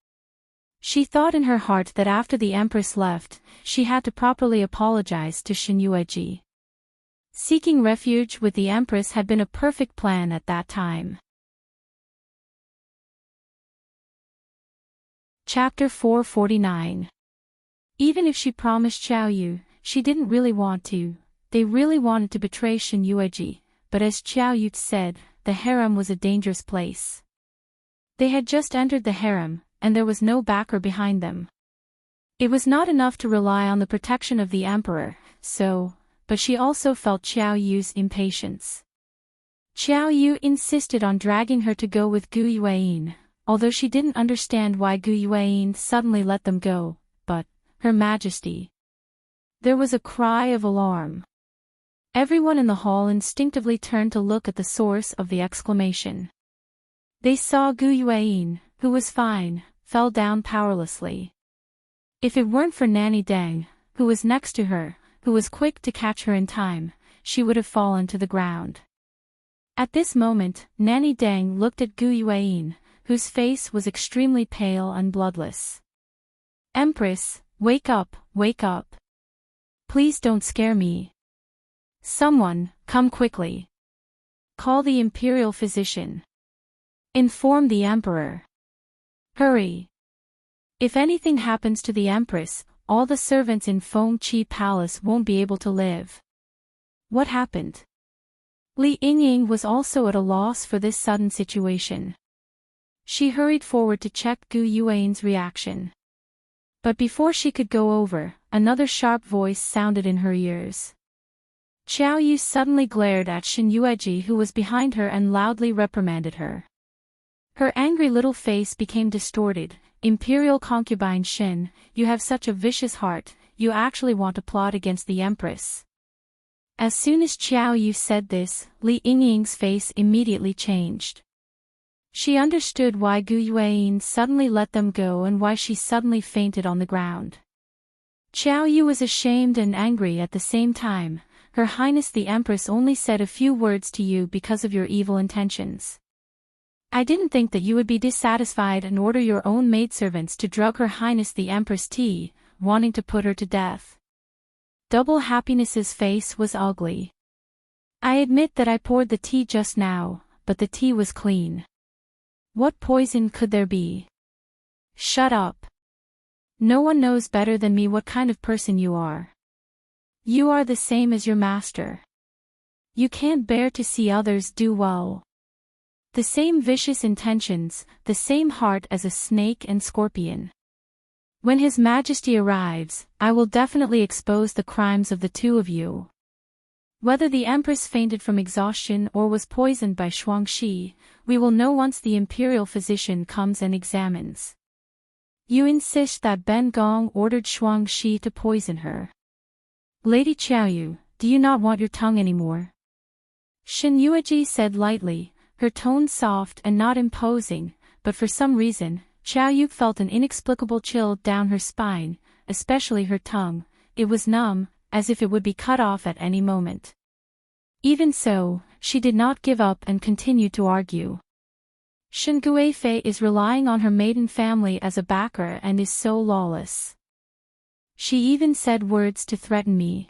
She thought in her heart that after the Empress left, she had to properly apologize to Shen Yueji. Seeking refuge with the Empress had been a perfect plan at that time. Chapter 449. Even if she promised Xiao Yu, she didn't really want to. They really wanted to betray Shen Yueji, but as Xiao Yu said, the harem was a dangerous place. They had just entered the harem, and there was no backer behind them. It was not enough to rely on the protection of the emperor, but she also felt Xiao Yu's impatience. Xiao Yu insisted on dragging her to go with Gu Yueyin, although she didn't understand why Gu Yueyin suddenly let them go, but, Her Majesty. There was a cry of alarm. Everyone in the hall instinctively turned to look at the source of the exclamation. They saw Gu Yueyin, who was fine, fell down powerlessly. If it weren't for Nanny Deng, who was next to her, who was quick to catch her in time, she would have fallen to the ground. At this moment, Nanny Deng looked at Gu Yueyin, whose face was extremely pale and bloodless. Empress, wake up, wake up. Please don't scare me. Someone, come quickly. Call the imperial physician. Inform the emperor. Hurry. If anything happens to the Empress, all the servants in Feng Qi Palace won't be able to live. What happened? Li Yingying was also at a loss for this sudden situation. She hurried forward to check Gu Yueyin's reaction. But before she could go over, another sharp voice sounded in her ears. Xiao Yu suddenly glared at Shen Yueji, who was behind her, and loudly reprimanded her. Her angry little face became distorted. Imperial concubine Shen, you have such a vicious heart, you actually want to plot against the Empress. As soon as Xiao Yu said this, Li Yingying's face immediately changed. She understood why Gu Yueyin suddenly let them go and why she suddenly fainted on the ground. Xiao Yu was ashamed and angry at the same time. Her Highness the Empress only said a few words to you because of your evil intentions. I didn't think that you would be dissatisfied and order your own maidservants to drug Her Highness the Empress tea, wanting to put her to death. Double Happiness's face was ugly. I admit that I poured the tea just now, but the tea was clean. What poison could there be? Shut up. No one knows better than me what kind of person you are. You are the same as your master. You can't bear to see others do well. The same vicious intentions, the same heart as a snake and scorpion. When His Majesty arrives, I will definitely expose the crimes of the two of you. Whether the Empress fainted from exhaustion or was poisoned by Shuangxi, we will know once the imperial physician comes and examines. You insist that Ben Gong ordered Shuangxi to poison her. Lady Xiaoyu, do you not want your tongue anymore? Shen Yueji said lightly, her tone soft and not imposing, but for some reason, Xiaoyu felt an inexplicable chill down her spine, especially her tongue. It was numb, as if it would be cut off at any moment. Even so, she did not give up and continued to argue. Shen Guifei is relying on her maiden family as a backer and is so lawless. She even said words to threaten me.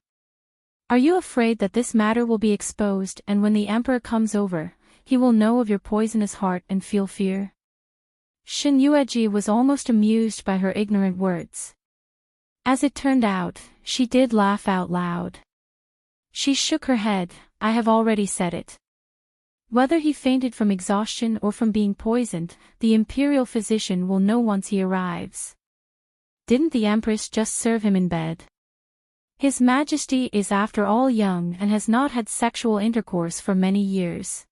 Are you afraid that this matter will be exposed, and when the emperor comes over, he will know of your poisonous heart and feel fear? Shen Yueji was almost amused by her ignorant words. As it turned out, she did laugh out loud. She shook her head. I have already said it. Whether he fainted from exhaustion or from being poisoned, the imperial physician will know once he arrives. Didn't the Empress just serve him in bed? His Majesty is after all young and has not had sexual intercourse for many years.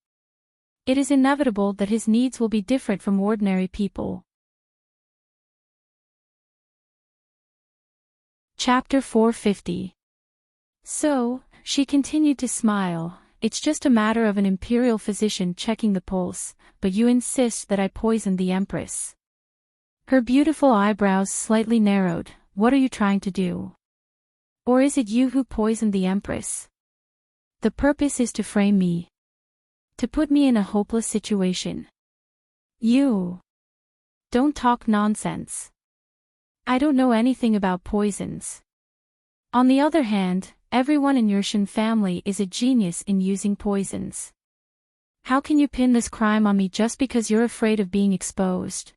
It is inevitable that his needs will be different from ordinary people. Chapter 450. So, she continued to smile, it's just a matter of an imperial physician checking the pulse, but you insist that I poisoned the Empress. Her beautiful eyebrows slightly narrowed. What are you trying to do? Or is it you who poisoned the Empress? The purpose is to frame me. To put me in a hopeless situation. You. Don't talk nonsense. I don't know anything about poisons. On the other hand, everyone in your Shen family is a genius in using poisons. How can you pin this crime on me just because you're afraid of being exposed?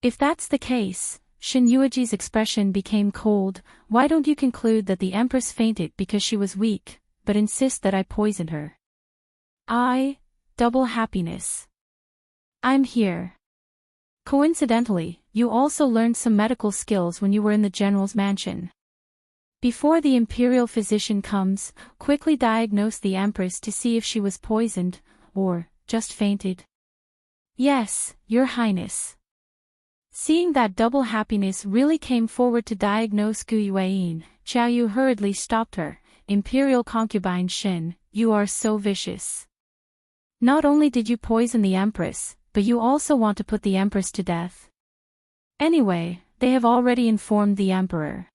If that's the case, Shen Yueji's expression became cold. Why don't you conclude that the Empress fainted because she was weak, but insist that I poisoned her? Double happiness. I'm here. Coincidentally, you also learned some medical skills when you were in the general's mansion. Before the imperial physician comes, quickly diagnose the Empress to see if she was poisoned, or just fainted. Yes, Your Highness. Seeing that double happiness really came forward to diagnose Gu Yueyin, Xiao Yu hurriedly stopped her. Imperial concubine Shen, you are so vicious. Not only did you poison the Empress, but you also want to put the Empress to death. Anyway, they have already informed the Emperor.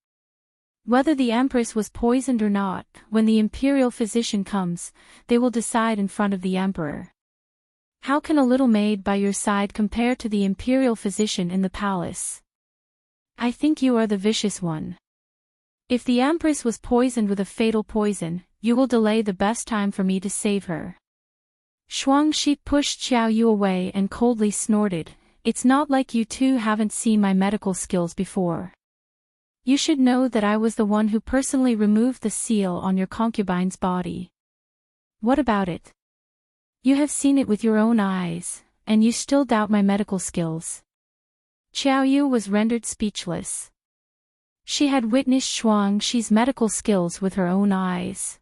Whether the Empress was poisoned or not, when the imperial physician comes, they will decide in front of the Emperor. How can a little maid by your side compare to the imperial physician in the palace? I think you are the vicious one. If the Empress was poisoned with a fatal poison, you will delay the best time for me to save her. Shuangxi pushed Xiao Yu away and coldly snorted, it's not like you two haven't seen my medical skills before. You should know that I was the one who personally removed the seal on your concubine's body. What about it? You have seen it with your own eyes, and you still doubt my medical skills. Xiao Yu was rendered speechless. She had witnessed Shuangxi's medical skills with her own eyes.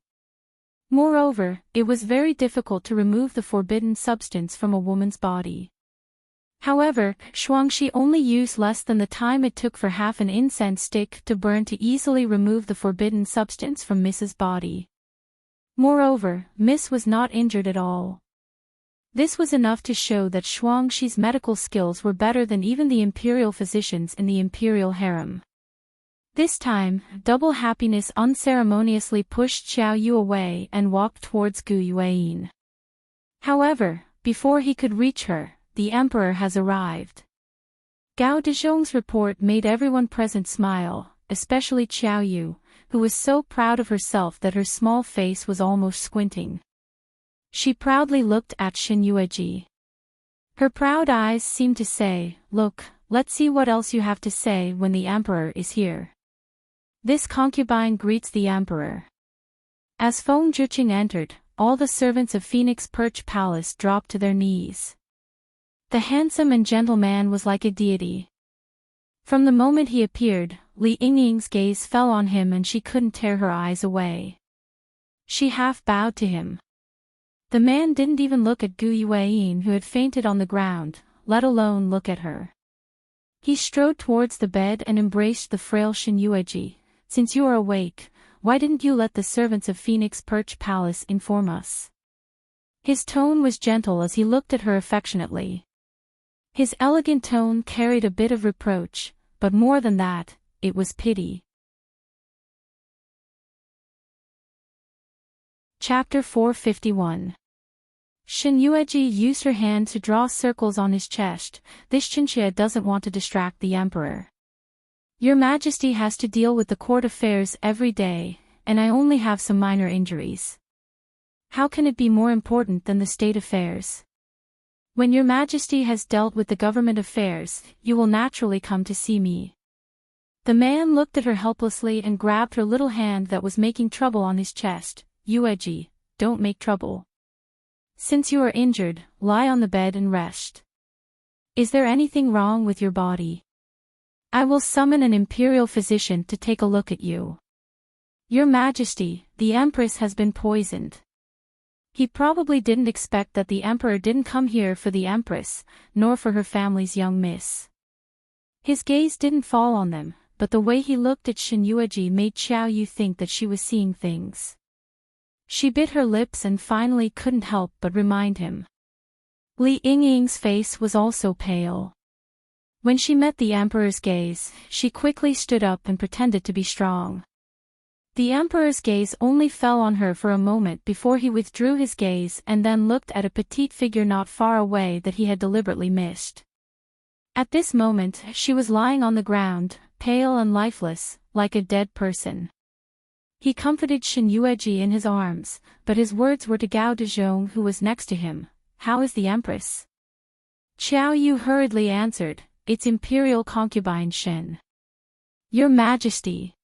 Moreover, it was very difficult to remove the forbidden substance from a woman's body. However, Shuangxi only used less than the time it took for half an incense stick to burn to easily remove the forbidden substance from Miss's body. Moreover, Miss was not injured at all. This was enough to show that Shuangxi's medical skills were better than even the imperial physicians in the imperial harem. This time, double happiness unceremoniously pushed Xiao Yu away and walked towards Gu Yueyin. However, before he could reach her, the Emperor has arrived. Gao Dezhong's report made everyone present smile, especially Xiao Yu, who was so proud of herself that her small face was almost squinting. She proudly looked at Shen Yueji. Her proud eyes seemed to say, look, let's see what else you have to say when the Emperor is here. This concubine greets the Emperor. As Feng Zhiqing entered, all the servants of Phoenix Perch Palace dropped to their knees. The handsome and gentle man was like a deity. From the moment he appeared, Li Yingying's gaze fell on him and she couldn't tear her eyes away. She half bowed to him. The man didn't even look at Gu Yueyin who had fainted on the ground, let alone look at her. He strode towards the bed and embraced the frail Shen Yueji. Since you are awake, why didn't you let the servants of Phoenix Perch Palace inform us? His tone was gentle as he looked at her affectionately. His elegant tone carried a bit of reproach, but more than that, it was pity. Chapter 451. Shen Yueji used her hand to draw circles on his chest. This Qinxue doesn't want to distract the Emperor. Your Majesty has to deal with the court affairs every day, and I only have some minor injuries. How can it be more important than the state affairs? When Your Majesty has dealt with the government affairs, you will naturally come to see me. The man looked at her helplessly and grabbed her little hand that was making trouble on his chest. Yueji, don't make trouble. Since you are injured, lie on the bed and rest. Is there anything wrong with your body? I will summon an imperial physician to take a look at you. Your Majesty, the Empress has been poisoned. He probably didn't expect that the Emperor didn't come here for the Empress, nor for her family's young miss. His gaze didn't fall on them, but the way he looked at Shen Yueji made Xiao Yu think that she was seeing things. She bit her lips and finally couldn't help but remind him. Li Yingying's face was also pale. When she met the Emperor's gaze, she quickly stood up and pretended to be strong. The emperor's gaze only fell on her for a moment before he withdrew his gaze and then looked at a petite figure not far away that he had deliberately missed. At this moment, she was lying on the ground, pale and lifeless, like a dead person. He comforted Shen Yueji in his arms, but his words were to Gao Dezhong who was next to him. "How is the empress?" Qiao Yu hurriedly answered, "It's imperial concubine Shen." "Your Majesty."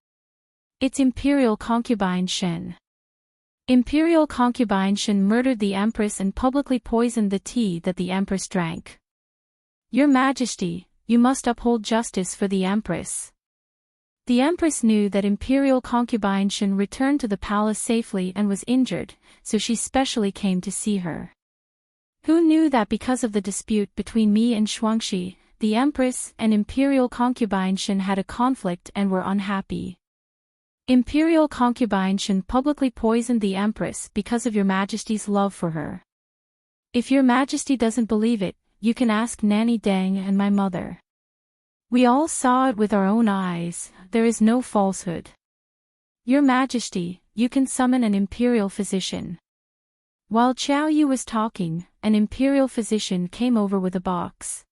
"It's imperial concubine Shen." Imperial concubine Shen murdered the empress and publicly poisoned the tea that the empress drank. "Your Majesty, you must uphold justice for the empress." The empress knew that imperial concubine Shen returned to the palace safely and was injured, so she specially came to see her. Who knew that because of the dispute between me and Shuangxi, the empress and imperial concubine Shen had a conflict and were unhappy? Imperial concubine Shen publicly poisoned the empress because of your Majesty's love for her. If your Majesty doesn't believe it, you can ask Nanny Deng and my mother. We all saw it with our own eyes, there is no falsehood. Your Majesty, you can summon an imperial physician. While Qiao Yu was talking, an imperial physician came over with a box.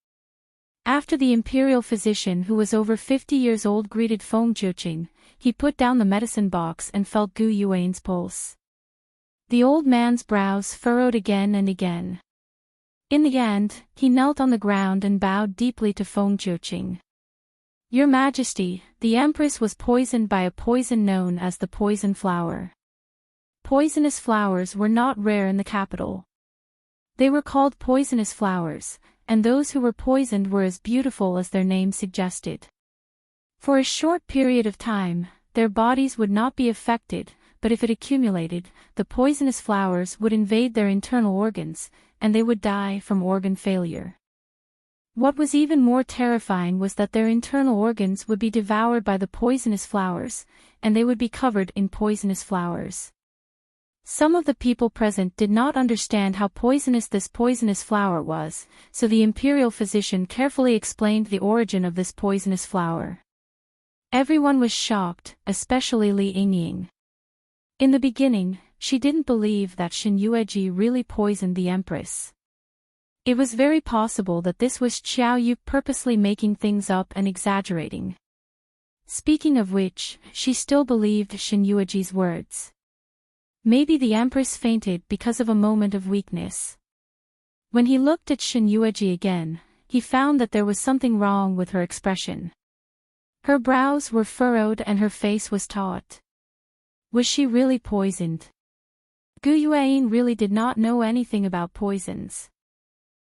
After the imperial physician who was over 50 years old greeted Feng Jiuqing, he put down the medicine box and felt Gu Yuan's pulse. The old man's brows furrowed again and again. In the end, he knelt on the ground and bowed deeply to Feng Jiuqing. Your Majesty, the empress was poisoned by a poison known as the poison flower. Poisonous flowers were not rare in the capital. They were called poisonous flowers, and those who were poisoned were as beautiful as their name suggested. For a short period of time, their bodies would not be affected, but if it accumulated, the poisonous flowers would invade their internal organs, and they would die from organ failure. What was even more terrifying was that their internal organs would be devoured by the poisonous flowers, and they would be covered in poisonous flowers. Some of the people present did not understand how poisonous this poisonous flower was, so the imperial physician carefully explained the origin of this poisonous flower. Everyone was shocked, especially Li Yingying. In the beginning, she didn't believe that Shen Yueji really poisoned the empress. It was very possible that this was Qiao Yu purposely making things up and exaggerating. Speaking of which, she still believed Shen Yueji's words. Maybe the empress fainted because of a moment of weakness. When he looked at Shen Yueji again, he found that there was something wrong with her expression. Her brows were furrowed and her face was taut. Was she really poisoned? Gu Yuan really did not know anything about poisons.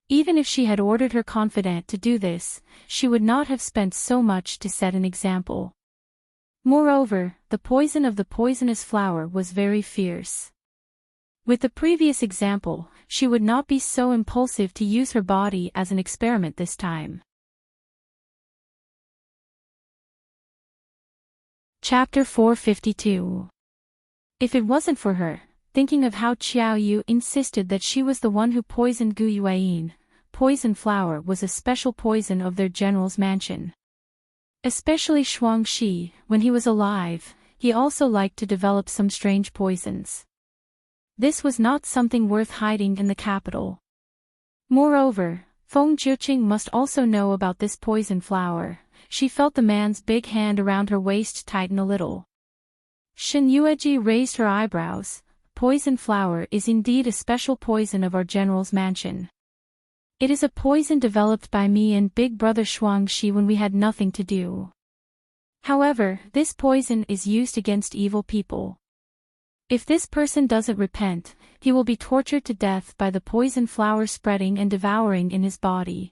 Even if she had ordered her confidant to do this, she would not have spent so much to set an example. Moreover, the poison of the poisonous flower was very fierce. With the previous example, she would not be so impulsive to use her body as an experiment this time. Chapter 452. If it wasn't for her, thinking of how Qiao Yu insisted that she was the one who poisoned Gu Yuan, poison flower was a special poison of their general's mansion. Especially Shuangxi, when he was alive, he also liked to develop some strange poisons. This was not something worth hiding in the capital. Moreover, Feng Jiuqing must also know about this poison flower. She felt the man's big hand around her waist tighten a little. Shen Yueji raised her eyebrows. Poison flower is indeed a special poison of our general's mansion. It is a poison developed by me and big brother Shuangxi when we had nothing to do. However, this poison is used against evil people. If this person doesn't repent, he will be tortured to death by the poison flower spreading and devouring in his body.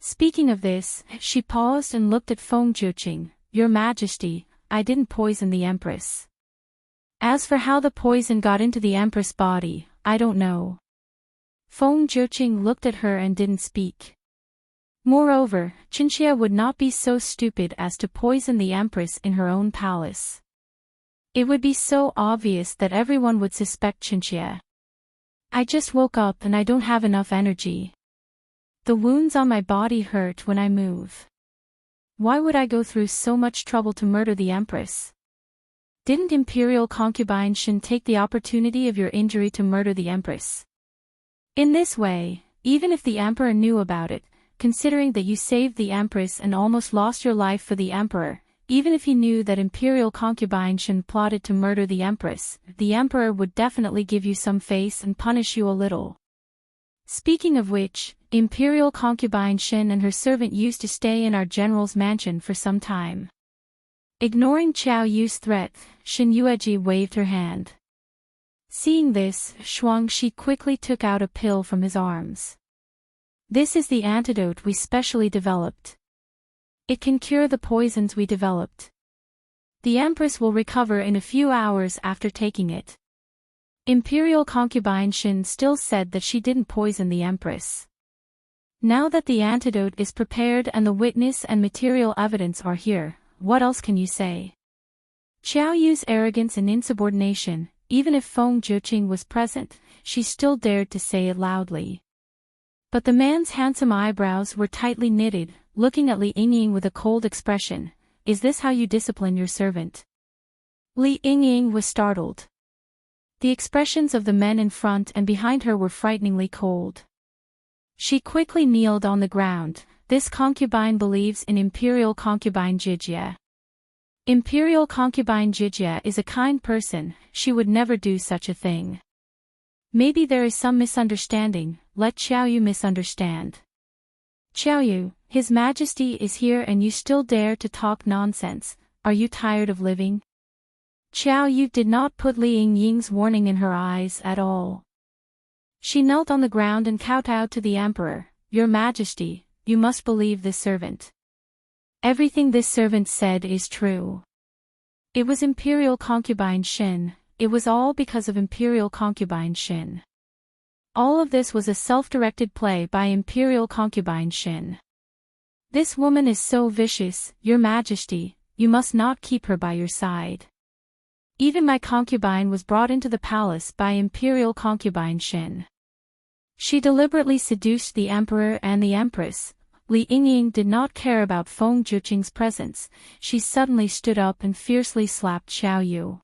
Speaking of this, she paused and looked at Feng Jiuqing. Your Majesty, I didn't poison the empress. As for how the poison got into the empress' body, I don't know. Feng Jiuqing looked at her and didn't speak. Moreover, Qinxia would not be so stupid as to poison the empress in her own palace. It would be so obvious that everyone would suspect Qinxia. I just woke up and I don't have enough energy. The wounds on my body hurt when I move. Why would I go through so much trouble to murder the empress? Didn't Imperial Concubine Shen take the opportunity of your injury to murder the Empress? In this way, even if the Emperor knew about it, considering that you saved the Empress and almost lost your life for the Emperor, even if he knew that Imperial Concubine Shen plotted to murder the Empress, the Emperor would definitely give you some face and punish you a little. Speaking of which, Imperial Concubine Shen and her servant used to stay in our general's mansion for some time. Ignoring Qiao Yu's threat, Shen Yueji waved her hand. Seeing this, Shuangxi quickly took out a pill from his arms. This is the antidote we specially developed. It can cure the poisons we developed. The Empress will recover in a few hours after taking it. Imperial Concubine Shen still said that she didn't poison the Empress. Now that the antidote is prepared and the witness and material evidence are here, what else can you say? Qiao Yu's arrogance and insubordination, even if Feng Zhiqing was present, she still dared to say it loudly. But the man's handsome eyebrows were tightly knitted, looking at Li Yingying with a cold expression. Is this how you discipline your servant? Li Yingying was startled. The expressions of the men in front and behind her were frighteningly cold. She quickly kneeled on the ground. This concubine believes in Imperial Concubine Jijie. Imperial Concubine Jijie is a kind person, she would never do such a thing. Maybe there is some misunderstanding, let Qiao Yu misunderstand. Qiao Yu, His Majesty is here and you still dare to talk nonsense, are you tired of living? Qiao Yu did not put Li Yingying's warning in her eyes at all. She knelt on the ground and kowtowed to the Emperor, Your Majesty, you must believe this servant. Everything this servant said is true. It was Imperial Concubine Shen, it was all because of Imperial Concubine Shen. All of this was a self-directed play by Imperial Concubine Shen. This woman is so vicious, Your Majesty, you must not keep her by your side. Even my concubine was brought into the palace by Imperial Concubine Shen. She deliberately seduced the Emperor and the Empress. Li Yingying did not care about Feng Zhiqing's presence, she suddenly stood up and fiercely slapped Qiao Yu.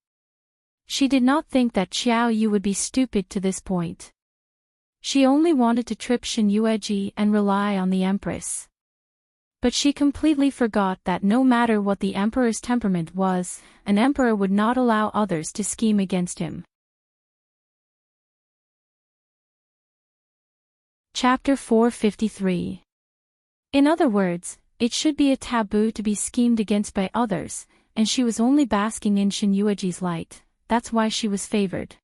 She did not think that Qiao Yu would be stupid to this point. She only wanted to trip Shen Yueji and rely on the Empress. But she completely forgot that no matter what the Emperor's temperament was, an Emperor would not allow others to scheme against him. Chapter 453. In other words, it should be a taboo to be schemed against by others, and she was only basking in Shen Yueji's light, that's why she was favored.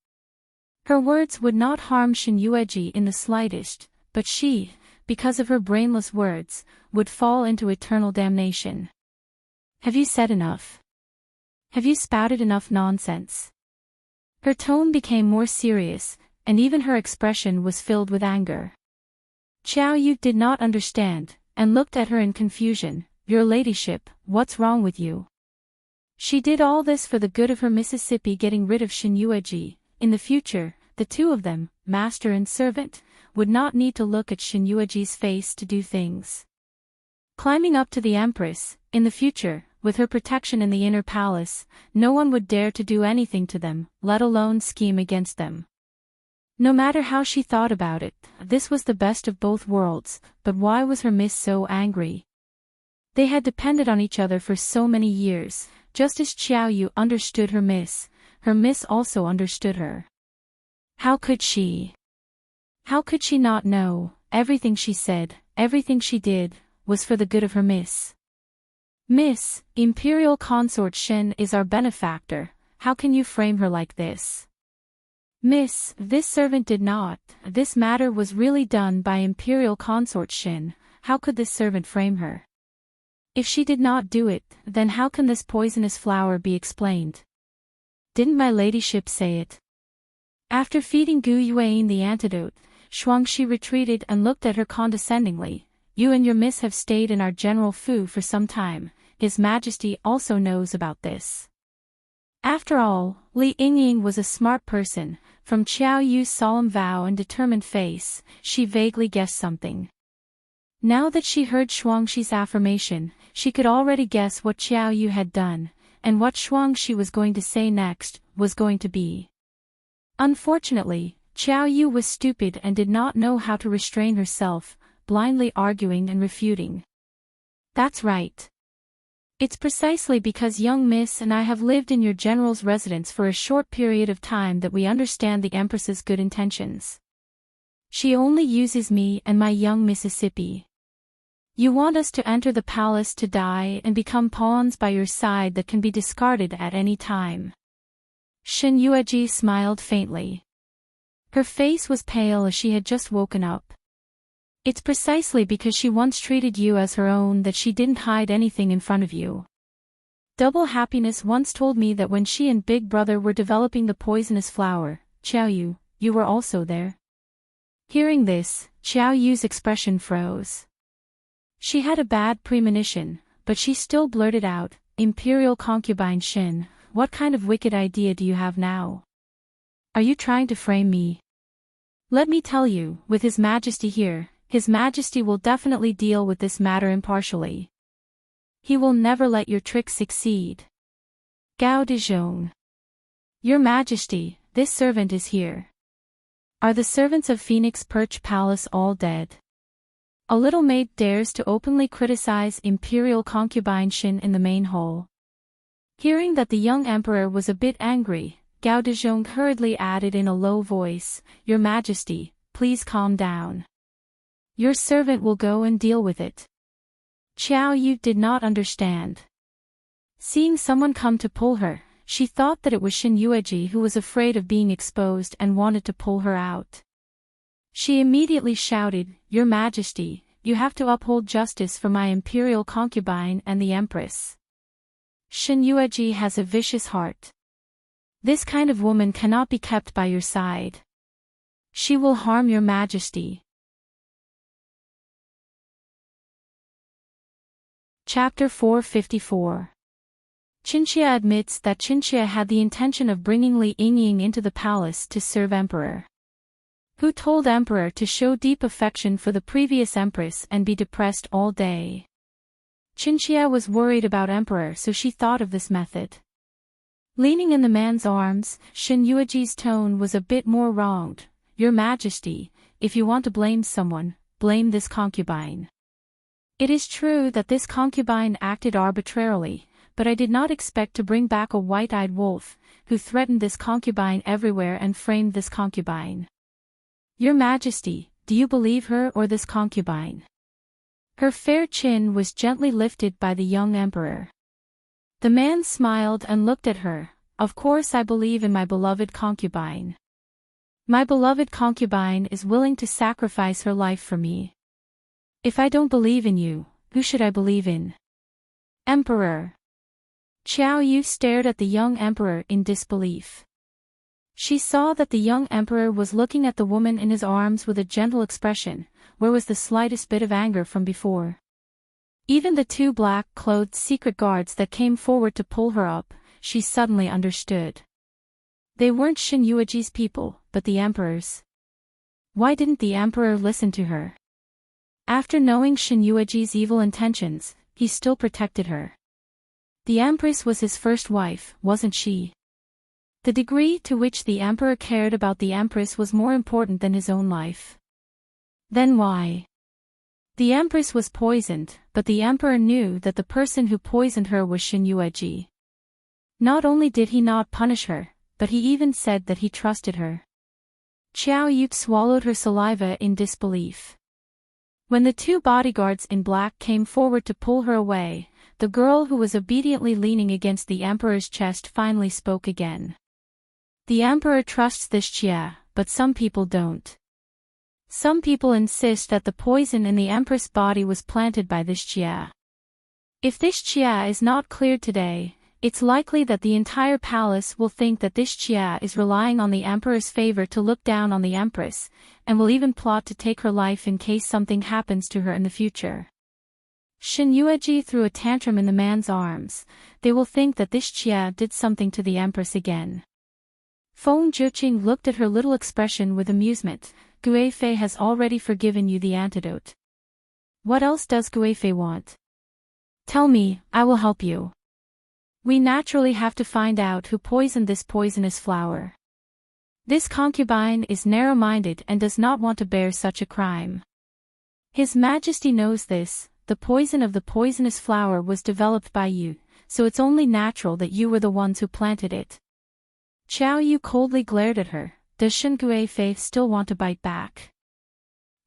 Her words would not harm Shen Yueji in the slightest, but she, because of her brainless words, would fall into eternal damnation. Have you said enough? Have you spouted enough nonsense? Her tone became more serious, and even her expression was filled with anger. Qiao Yu did not understand, and looked at her in confusion. Your ladyship, what's wrong with you? She did all this for the good of her Mississippi getting rid of Shen Yueji. In the future, the two of them, master and servant, would not need to look at Shen Yueji's face to do things. Climbing up to the Empress, in the future, with her protection in the inner palace, no one would dare to do anything to them, let alone scheme against them. No matter how she thought about it, this was the best of both worlds, but why was her miss so angry? They had depended on each other for so many years, just as Qiao Yu understood her miss also understood her. How could she? How could she not know? Everything she said, everything she did, was for the good of her miss. Miss, Imperial Consort Shen is our benefactor, how can you frame her like this? Miss, this servant did not, this matter was really done by Imperial Consort Shen, how could this servant frame her? If she did not do it, then how can this poisonous flower be explained? Didn't my ladyship say it? After feeding Gu Yueyin the antidote, Shuangxi retreated and looked at her condescendingly. You and your miss have stayed in our General Fu for some time, His Majesty also knows about this. After all, Li Yingying was a smart person, from Qiao Yu's solemn vow and determined face, she vaguely guessed something. Now that she heard Shuangxi's affirmation, she could already guess what Qiao Yu had done, and what Shuang she was going to say next was going to be. Unfortunately, Qiao Yu was stupid and did not know how to restrain herself, blindly arguing and refuting. That's right. It's precisely because young miss and I have lived in your general's residence for a short period of time that we understand the Empress's good intentions. She only uses me and my young Mississippi. You want us to enter the palace to die and become pawns by your side that can be discarded at any time. Shen Yueji smiled faintly. Her face was pale as she had just woken up. It's precisely because she once treated you as her own that she didn't hide anything in front of you. Double Happiness once told me that when she and Big Brother were developing the poisonous flower, Qiao Yu, you were also there. Hearing this, Qiao Yu's expression froze. She had a bad premonition, but she still blurted out, Imperial Concubine Shin, what kind of wicked idea do you have now? Are you trying to frame me? Let me tell you, with His Majesty here, His Majesty will definitely deal with this matter impartially. He will never let your trick succeed. Gao Dezhong. Your Majesty, this servant is here. Are the servants of Phoenix Perch Palace all dead? A little maid dares to openly criticize Imperial Concubine Shin in the main hall. Hearing that the young emperor was a bit angry, Gao Dezhong hurriedly added in a low voice, Your Majesty, please calm down. Your servant will go and deal with it. Qiao Yu did not understand. Seeing someone come to pull her, she thought that it was Shen Yueji who was afraid of being exposed and wanted to pull her out. She immediately shouted, Your Majesty, you have to uphold justice for my imperial concubine and the Empress. Shen Yueji has a vicious heart. This kind of woman cannot be kept by your side. She will harm your Majesty. Chapter 454. Qinxia admits that Qinxia had the intention of bringing Li Yingying into the palace to serve Emperor. Who told Emperor to show deep affection for the previous Empress and be depressed all day. Qinxia was worried about Emperor, so she thought of this method. Leaning in the man's arms, Shen Yueji's tone was a bit more wronged. Your Majesty, if you want to blame someone, blame this concubine. It is true that this concubine acted arbitrarily, but I did not expect to bring back a white-eyed wolf, who threatened this concubine everywhere and framed this concubine. Your Majesty, do you believe her or this concubine? Her fair chin was gently lifted by the young emperor. The man smiled and looked at her. Of course I believe in my beloved concubine. My beloved concubine is willing to sacrifice her life for me. If I don't believe in you, who should I believe in? Emperor. Qiao Yu stared at the young emperor in disbelief. She saw that the young emperor was looking at the woman in his arms with a gentle expression, where was the slightest bit of anger from before. Even the two black-clothed secret guards that came forward to pull her up, she suddenly understood. They weren't Shen Yueji's people, but the emperor's. Why didn't the emperor listen to her? After knowing Shen Yueji's evil intentions, he still protected her. The Empress was his first wife, wasn't she? The degree to which the Emperor cared about the Empress was more important than his own life. Then why? The Empress was poisoned, but the Emperor knew that the person who poisoned her was Shen Yueji. Not only did he not punish her, but he even said that he trusted her. Qiao Yu swallowed her saliva in disbelief. When the two bodyguards in black came forward to pull her away, the girl who was obediently leaning against the Emperor's chest finally spoke again. The Emperor trusts this Xia, but some people don't. Some people insist that the poison in the Empress' body was planted by this Xia. If this Xia is not cleared today, it's likely that the entire palace will think that this Xia is relying on the Emperor's favor to look down on the Empress, and will even plot to take her life in case something happens to her in the future. Shen Yueji threw a tantrum in the man's arms. They will think that this Xia did something to the Empress again. Feng Zhiqing looked at her little expression with amusement. Guifei has already forgiven you the antidote. What else does Guifei want? Tell me, I will help you. We naturally have to find out who poisoned this poisonous flower. This concubine is narrow-minded and does not want to bear such a crime. His Majesty knows this. The poison of the poisonous flower was developed by you, so it's only natural that you were the ones who planted it. Qiao Yu coldly glared at her. Does Shen Guifei still want to bite back?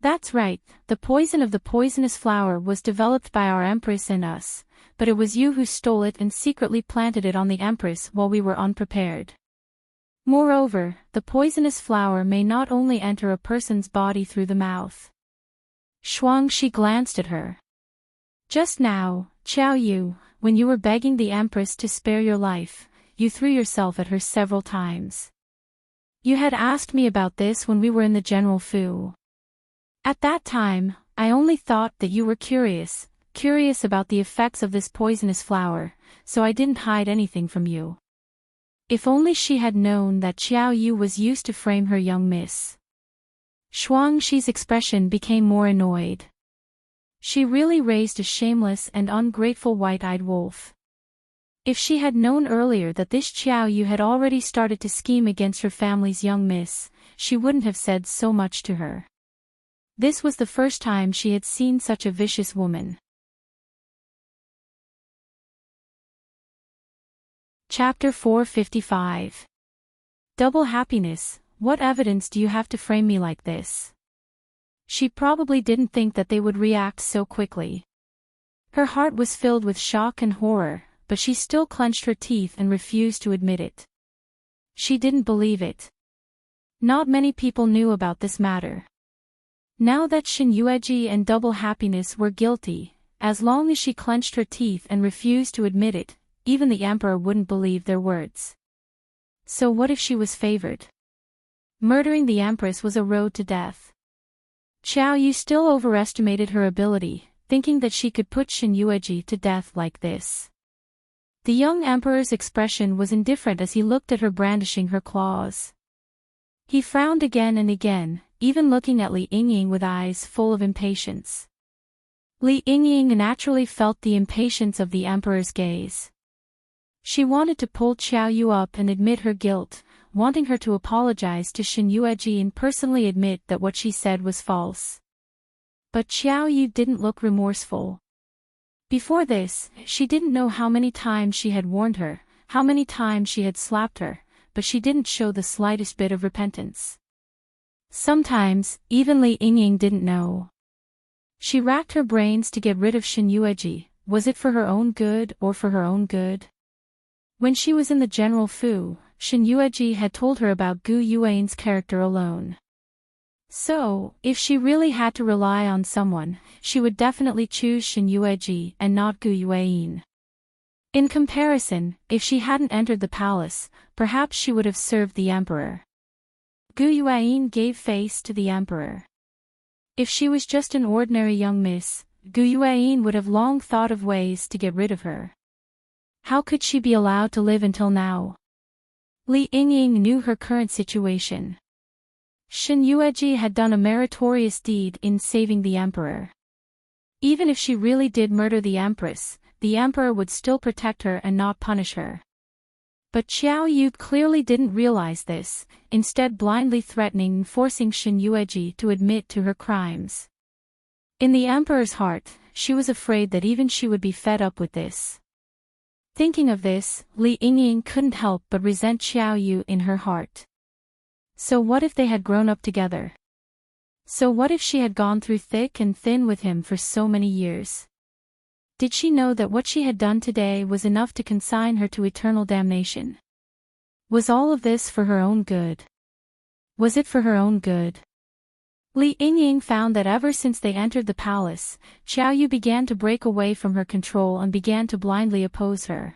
That's right, the poison of the poisonous flower was developed by our Empress and us, but it was you who stole it and secretly planted it on the Empress while we were unprepared. Moreover, the poisonous flower may not only enter a person's body through the mouth. Shuangxi glanced at her. Just now, Qiao Yu, when you were begging the Empress to spare your life, you threw yourself at her several times. You had asked me about this when we were in the General Fu. At that time, I only thought that you were curious about the effects of this poisonous flower, so I didn't hide anything from you. If only she had known that Qiao Yu was used to frame her young miss. Shuangxi's expression became more annoyed. She really raised a shameless and ungrateful white-eyed wolf. If she had known earlier that this Qiao Yu had already started to scheme against her family's young miss, she wouldn't have said so much to her. This was the first time she had seen such a vicious woman. Chapter 455. Double happiness. What evidence do you have to frame me like this? She probably didn't think that they would react so quickly. Her heart was filled with shock and horror, but she still clenched her teeth and refused to admit it. She didn't believe it. Not many people knew about this matter. Now that Shen Yueji and Double Happiness were guilty, as long as she clenched her teeth and refused to admit it, even the emperor wouldn't believe their words. So what if she was favored? Murdering the empress was a road to death. Qiao Yu still overestimated her ability, thinking that she could put Shen Yueji to death like this. The young emperor's expression was indifferent as he looked at her brandishing her claws. He frowned again and again, even looking at Li Yingying with eyes full of impatience. Li Yingying naturally felt the impatience of the emperor's gaze. She wanted to pull Qiao Yu up and admit her guilt, wanting her to apologize to Shen Yueji and personally admit that what she said was false. But Qiao Yu didn't look remorseful. Before this, she didn't know how many times she had warned her, how many times she had slapped her, but she didn't show the slightest bit of repentance. Sometimes, even Li Yingying didn't know. She racked her brains to get rid of Shen Yueji. Was it for her own good or for her own good? When she was in the General Fu, Shen Yueji had told her about Gu Yuan's character alone. So, if she really had to rely on someone, she would definitely choose Shen Yueji and not Gu Yuan. In comparison, if she hadn't entered the palace, perhaps she would have served the emperor. Gu Yuan gave face to the emperor. If she was just an ordinary young miss, Gu Yuan would have long thought of ways to get rid of her. How could she be allowed to live until now? Li Yingying knew her current situation. Shen Yueji had done a meritorious deed in saving the emperor. Even if she really did murder the empress, the emperor would still protect her and not punish her. But Qiao Yu clearly didn't realize this, instead blindly threatening and forcing Shen Yueji to admit to her crimes. In the emperor's heart, she was afraid that even she would be fed up with this. Thinking of this, Li Yingying couldn't help but resent Qiao Yu in her heart. So what if they had grown up together? So what if she had gone through thick and thin with him for so many years? Did she know that what she had done today was enough to consign her to eternal damnation? Was all of this for her own good? Was it for her own good? Li Yingying found that ever since they entered the palace, Qiao Yu began to break away from her control and began to blindly oppose her.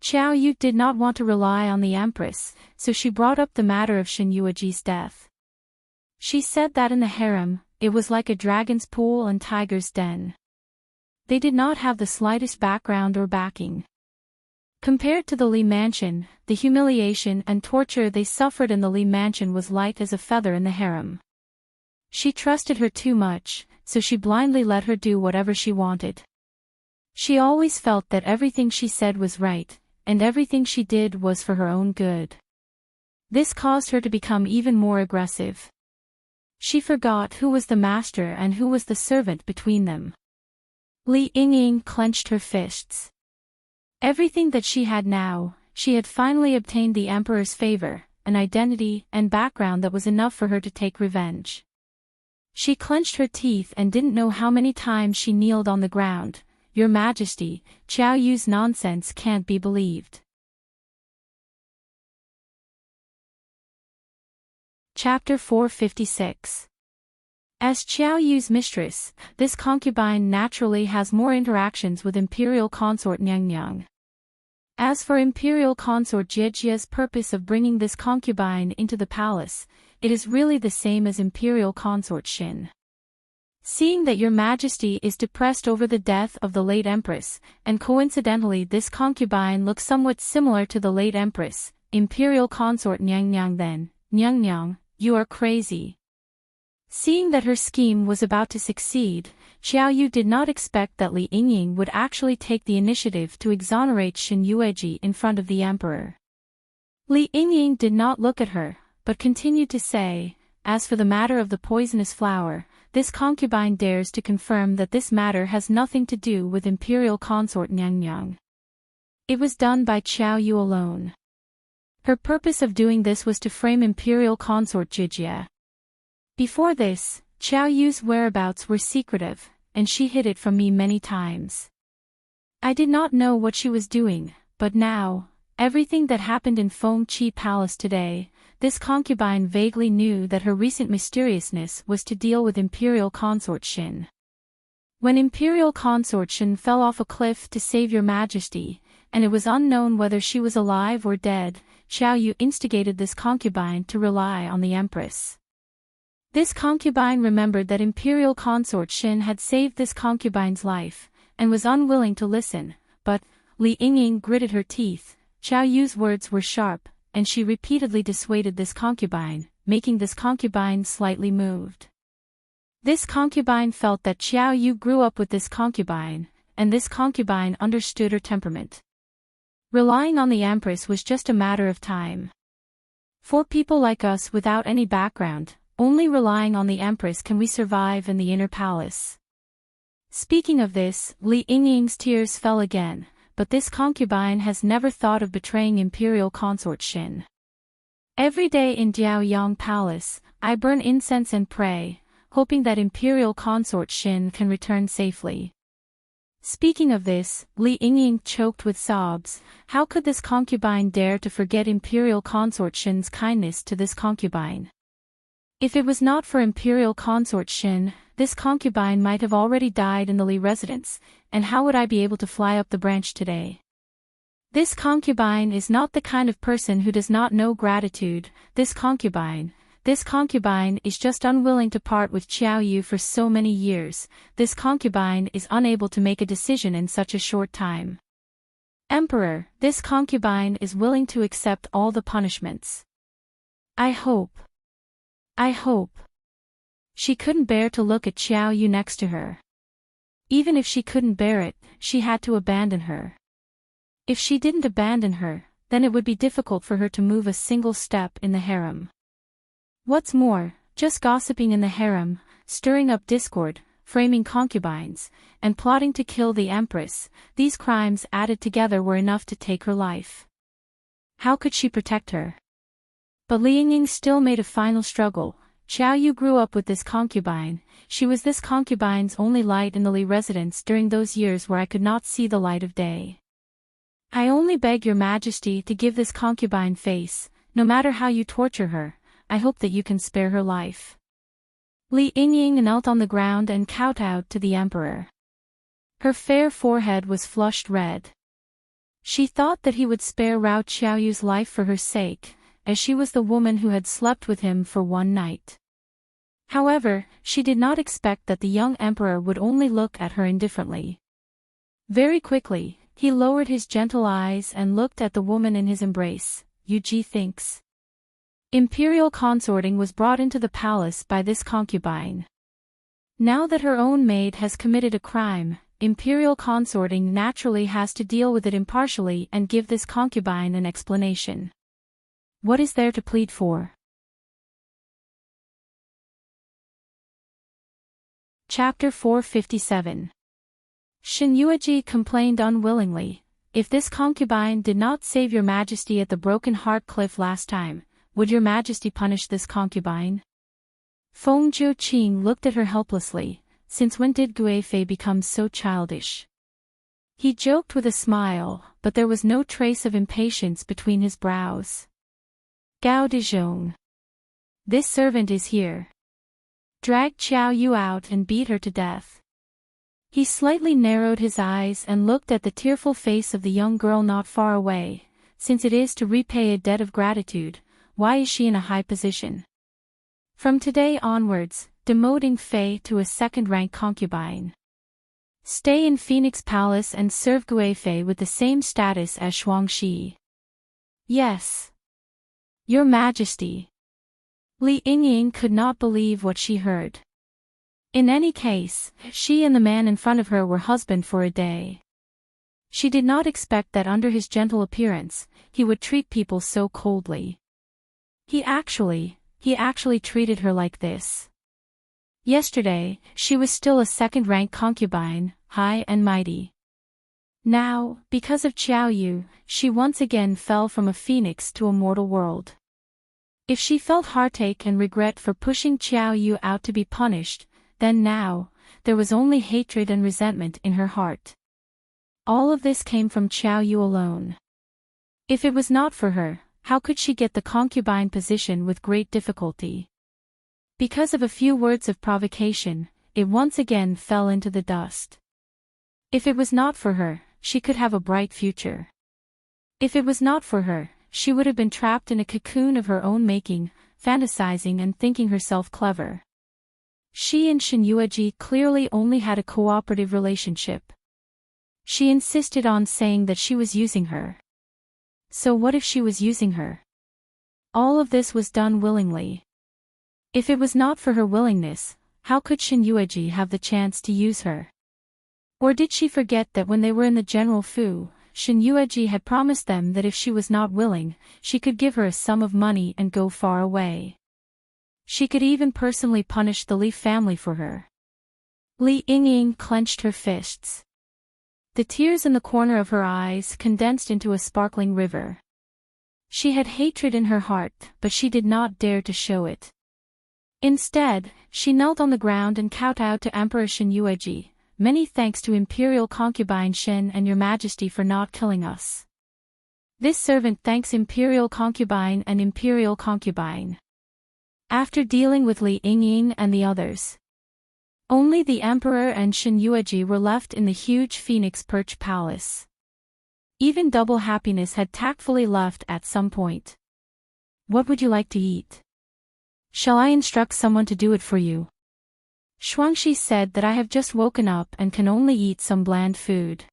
Qiao Yu did not want to rely on the empress, so she brought up the matter of Shen Yueji's death. She said that in the harem, it was like a dragon's pool and tiger's den. They did not have the slightest background or backing. Compared to the Li mansion, the humiliation and torture they suffered in the Li mansion was light as a feather in the harem. She trusted her too much, so she blindly let her do whatever she wanted. She always felt that everything she said was right, and everything she did was for her own good. This caused her to become even more aggressive. She forgot who was the master and who was the servant between them. Li Yingying clenched her fists. Everything that she had now, she had finally obtained the emperor's favor, an identity and background that was enough for her to take revenge. She clenched her teeth and didn't know how many times she kneeled on the ground. Your Majesty, Qiao Yu's nonsense can't be believed. Chapter 456. As Qiao Yu's mistress, this concubine naturally has more interactions with imperial consort Nyang. As for imperial consort Jiejia's purpose of bringing this concubine into the palace, it is really the same as imperial consort Xin. Seeing that your Majesty is depressed over the death of the late empress, and coincidentally this concubine looks somewhat similar to the late empress, imperial consort Nyang then, Nyang, you are crazy. Seeing that her scheme was about to succeed, Qiao Yu did not expect that Li Yingying would actually take the initiative to exonerate Xin Yueji in front of the emperor. Li Yingying did not look at her, but continued to say, as for the matter of the poisonous flower, this concubine dares to confirm that this matter has nothing to do with imperial consort Nyang. It was done by Qiao Yu alone. Her purpose of doing this was to frame imperial consort Jijia. Before this, Qiao Yu's whereabouts were secretive, and she hid it from me many times. I did not know what she was doing, but now, everything that happened in Feng Qi Palace today, this concubine vaguely knew that her recent mysteriousness was to deal with imperial consort Xin. When imperial consort Xin fell off a cliff to save your Majesty, and it was unknown whether she was alive or dead, Qiao Yu instigated this concubine to rely on the empress. This concubine remembered that imperial consort Xin had saved this concubine's life, and was unwilling to listen, but, Li Yingying gritted her teeth. Qiao Yu's words were sharp, and she repeatedly dissuaded this concubine, making this concubine slightly moved. This concubine felt that Qiao Yu grew up with this concubine, and this concubine understood her temperament. Relying on the empress was just a matter of time. For people like us without any background, only relying on the empress can we survive in the inner palace. Speaking of this, Li Yingying's tears fell again, but this concubine has never thought of betraying imperial consort Xin. Every day in Diaoyang Palace, I burn incense and pray, hoping that imperial consort Xin can return safely. Speaking of this, Li Yingying choked with sobs. How could this concubine dare to forget imperial consort Xin's kindness to this concubine? If it was not for imperial consort Xin, this concubine might have already died in the Li residence, and how would I be able to fly up the branch today? This concubine is not the kind of person who does not know gratitude. This concubine is just unwilling to part with Qiao Yu for so many years. This concubine is unable to make a decision in such a short time. Emperor, this concubine is willing to accept all the punishments. I hope. She couldn't bear to look at Qiao Yu next to her. Even if she couldn't bear it, she had to abandon her. If she didn't abandon her, then it would be difficult for her to move a single step in the harem. What's more, just gossiping in the harem, stirring up discord, framing concubines, and plotting to kill the empress, these crimes added together were enough to take her life. How could she protect her? But Li Yingying still made a final struggle. Qiao Yu grew up with this concubine. She was this concubine's only light in the Li residence during those years where I could not see the light of day. I only beg your Majesty to give this concubine face. No matter how you torture her, I hope that you can spare her life. Li Yingying knelt on the ground and kowtowed to the emperor. Her fair forehead was flushed red. She thought that he would spare Rao Qiaoyu's life for her sake, as she was the woman who had slept with him for one night. However, she did not expect that the young emperor would only look at her indifferently. Very quickly, he lowered his gentle eyes and looked at the woman in his embrace. Yuji thinks. Imperial consorting was brought into the palace by this concubine. Now that her own maid has committed a crime, imperial consorting naturally has to deal with it impartially and give this concubine an explanation. What is there to plead for? Chapter 457. Shin complained unwillingly. If this concubine did not save your majesty at the Broken Heart Cliff last time, would your majesty punish this concubine? Feng Jiuqing looked at her helplessly. Since when did Guifei become so childish? He joked with a smile, but there was no trace of impatience between his brows. Gao Dezhong. This servant is here. Drag Qiao Yu out and beat her to death. He slightly narrowed his eyes and looked at the tearful face of the young girl not far away. Since it is to repay a debt of gratitude, why is she in a high position? From today onwards, demoting Fei to a second-rank concubine. Stay in Phoenix Palace and serve Guifei with the same status as Shuangxi. Yes. Your Majesty. Li Yingying could not believe what she heard. In any case, she and the man in front of her were husband for a day. She did not expect that under his gentle appearance, he would treat people so coldly. He actually treated her like this. Yesterday, she was still a second-rank concubine, high and mighty. Now, because of Qiao Yu, she once again fell from a phoenix to a mortal world. If she felt heartache and regret for pushing Qiao Yu out to be punished, then now, there was only hatred and resentment in her heart. All of this came from Qiao Yu alone. If it was not for her, how could she get the concubine position with great difficulty? Because of a few words of provocation, it once again fell into the dust. If it was not for her, she could have a bright future. If it was not for her, she would have been trapped in a cocoon of her own making, fantasizing and thinking herself clever. She and Shin Yueji clearly only had a cooperative relationship. She insisted on saying that she was using her. So what if she was using her? All of this was done willingly. If it was not for her willingness, how could Shin Yueji have the chance to use her? Or did she forget that when they were in the General Fu, Shin Yueji had promised them that if she was not willing, she could give her a sum of money and go far away. She could even personally punish the Li family for her. Li Yingying clenched her fists. The tears in the corner of her eyes condensed into a sparkling river. She had hatred in her heart, but she did not dare to show it. Instead, she knelt on the ground and kowtowed to Emperor Shin Yueji. Many thanks to Imperial Concubine Shen and Your Majesty for not killing us. This servant thanks Imperial Concubine and Imperial Concubine. After dealing with Li Yingying and the others, only the Emperor and Shin Yueji were left in the huge Phoenix Perch Palace. Even Double Happiness had tactfully left at some point. What would you like to eat? Shall I instruct someone to do it for you? Shuangxi said that I have just woken up and can only eat some bland food.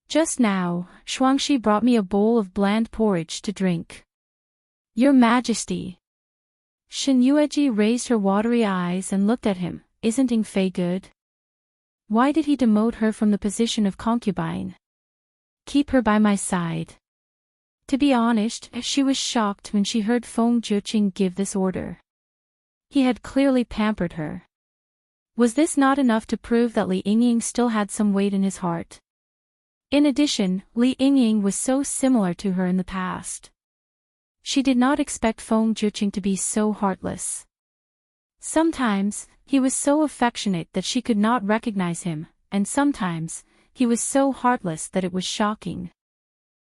Just now, Shuangxi brought me a bowl of bland porridge to drink. Your Majesty. Shin Yueji raised her watery eyes and looked at him. Isn't Ing Fei good? Why did he demote her from the position of concubine? Keep her by my side. To be honest, she was shocked when she heard Feng Jiuqing give this order. He had clearly pampered her. Was this not enough to prove that Li Yingying still had some weight in his heart? In addition, Li Yingying was so similar to her in the past. She did not expect Feng Jiuqing to be so heartless. Sometimes, he was so affectionate that she could not recognize him, and sometimes, he was so heartless that it was shocking.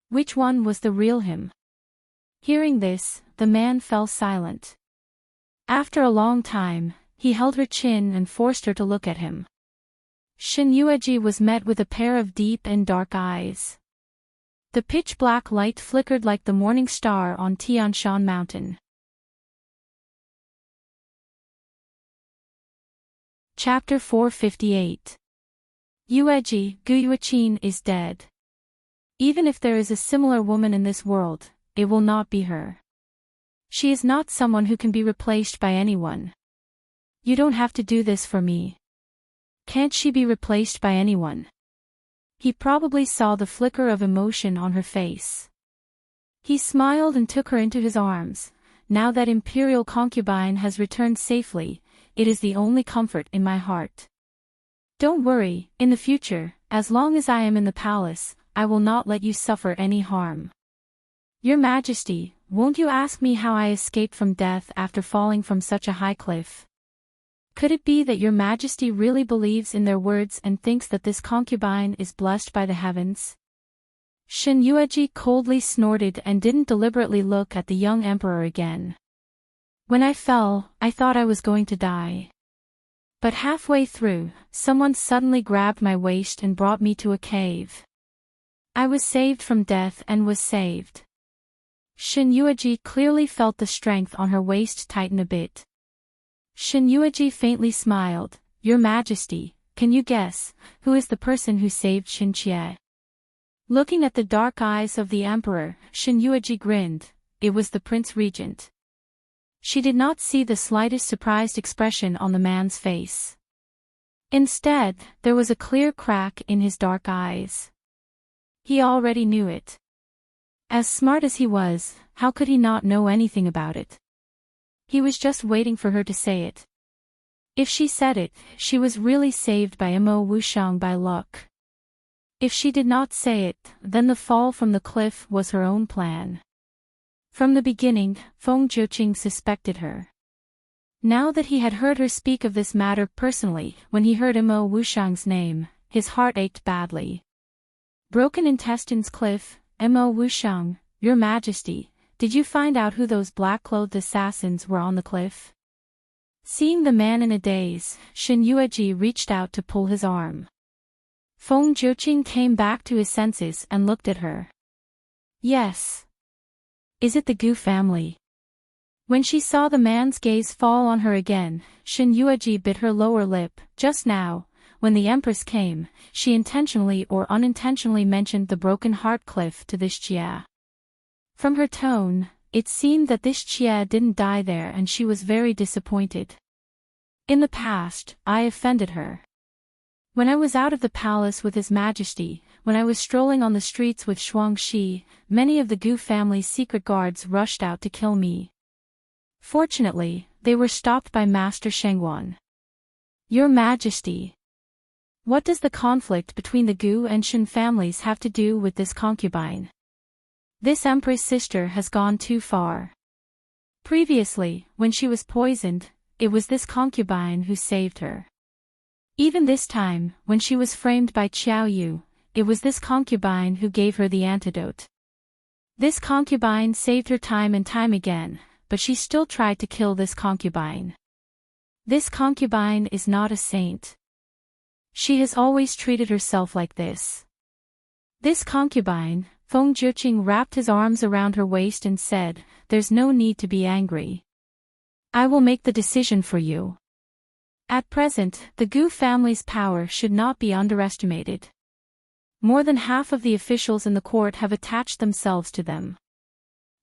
Which one was the real him? Hearing this, the man fell silent. After a long time, he held her chin and forced her to look at him. Shin Yueji was met with a pair of deep and dark eyes. The pitch-black light flickered like the morning star on Tianshan Mountain. Chapter 458. Yueji, Gu Yueqin is dead. Even if there is a similar woman in this world, it will not be her. She is not someone who can be replaced by anyone. You don't have to do this for me. Can't she be replaced by anyone? He probably saw the flicker of emotion on her face. He smiled and took her into his arms. Now that imperial concubine has returned safely, it is the only comfort in my heart. Don't worry, in the future, as long as I am in the palace, I will not let you suffer any harm. Your Majesty, won't you ask me how I escaped from death after falling from such a high cliff? Could it be that your Majesty really believes in their words and thinks that this concubine is blessed by the heavens? Shin Yueji coldly snorted and didn't deliberately look at the young emperor again. When I fell, I thought I was going to die. But halfway through, someone suddenly grabbed my waist and brought me to a cave. I was saved from death and was saved. Shin Yueji clearly felt the strength on her waist tighten a bit. Shin Yueji faintly smiled. Your Majesty, can you guess, who is the person who saved Shin Chie? Looking at the dark eyes of the emperor, Shin Yueji grinned. It was the Prince Regent. She did not see the slightest surprised expression on the man's face. Instead, there was a clear crack in his dark eyes. He already knew it. As smart as he was, how could he not know anything about it? He was just waiting for her to say it. If she said it, she was really saved by Mo Wuxiang by luck. If she did not say it, then the fall from the cliff was her own plan. From the beginning, Feng Jiuqing suspected her. Now that he had heard her speak of this matter personally, when he heard Mo Wuxiang's name, his heart ached badly. Broken Intestines Cliff, Mo Wuxiang, Your Majesty, did you find out who those black-clothed assassins were on the cliff? Seeing the man in a daze, Shin Yueji reached out to pull his arm. Feng Jiuqing came back to his senses and looked at her. Yes. Is it the Gu family? When she saw the man's gaze fall on her again, Shin Yueji bit her lower lip. Just now, when the Empress came, she intentionally or unintentionally mentioned the Broken Heart Cliff to this Jia. From her tone, it seemed that this Jia didn't die there and she was very disappointed. In the past, I offended her. When I was out of the palace with His Majesty, when I was strolling on the streets with Shuangxi, many of the Gu family's secret guards rushed out to kill me. Fortunately, they were stopped by Master Shengguan. Your Majesty. What does the conflict between the Gu and Shin families have to do with this concubine? This Empress sister has gone too far. Previously, when she was poisoned, it was this concubine who saved her. Even this time, when she was framed by Qiao Yu, it was this concubine who gave her the antidote. This concubine saved her time and time again, but she still tried to kill this concubine. This concubine is not a saint. She has always treated herself like this. This concubine, Feng Jiuqing wrapped his arms around her waist and said, "There's no need to be angry. I will make the decision for you." At present, the Gu family's power should not be underestimated. More than half of the officials in the court have attached themselves to them.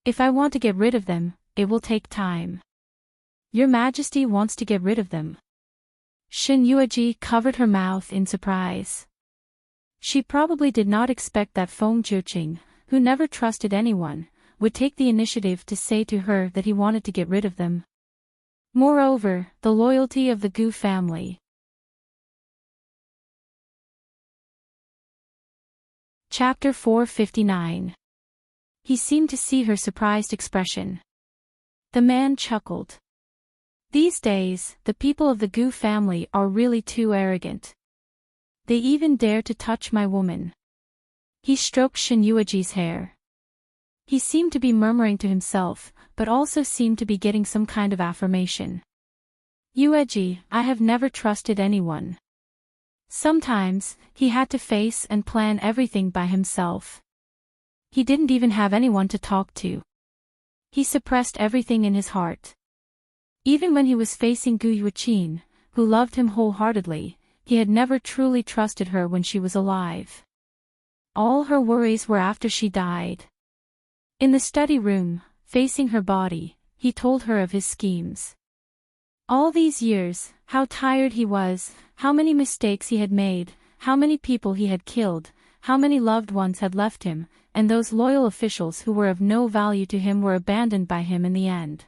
If I want to get rid of them, it will take time. Your Majesty wants to get rid of them. Shin Yueji covered her mouth in surprise. She probably did not expect that Feng Jiuqing, who never trusted anyone, would take the initiative to say to her that he wanted to get rid of them. Moreover, the loyalty of the Gu family. Chapter 459. He seemed to see her surprised expression. The man chuckled. These days, the people of the Gu family are really too arrogant. They even dare to touch my woman. He stroked Shin Yueji's hair. He seemed to be murmuring to himself, but also seemed to be getting some kind of affirmation. Yueji, I have never trusted anyone. Sometimes, he had to face and plan everything by himself. He didn't even have anyone to talk to. He suppressed everything in his heart. Even when he was facing Gu Yuqin, who loved him wholeheartedly, he had never truly trusted her when she was alive. All her worries were after she died. In the study room, facing her body, he told her of his schemes. All these years, how tired he was, how many mistakes he had made, how many people he had killed, how many loved ones had left him, and those loyal officials who were of no value to him were abandoned by him in the end.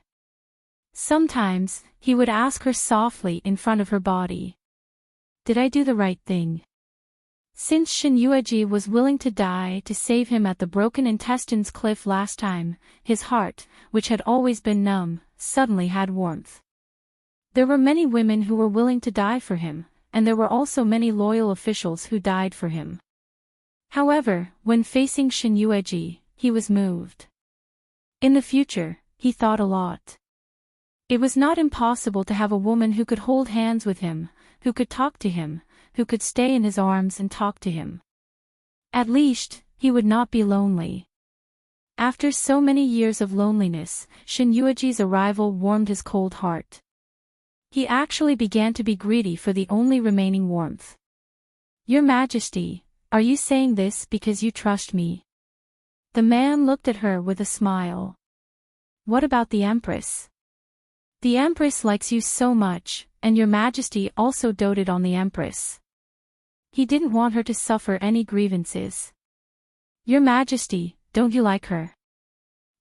Sometimes, he would ask her softly in front of her body. Did I do the right thing? Since Shinyueji was willing to die to save him at the broken intestines cliff last time, his heart, which had always been numb, suddenly had warmth. There were many women who were willing to die for him, and there were also many loyal officials who died for him. However, when facing Shinyueji, he was moved. In the future, he thought a lot. It was not impossible to have a woman who could hold hands with him, who could talk to him, who could stay in his arms and talk to him. At least, he would not be lonely. After so many years of loneliness, Shinyueji's arrival warmed his cold heart. He actually began to be greedy for the only remaining warmth. Your Majesty, are you saying this because you trust me? The man looked at her with a smile. What about the Empress? The Empress likes you so much, and your Majesty also doted on the Empress. He didn't want her to suffer any grievances. Your Majesty, don't you like her?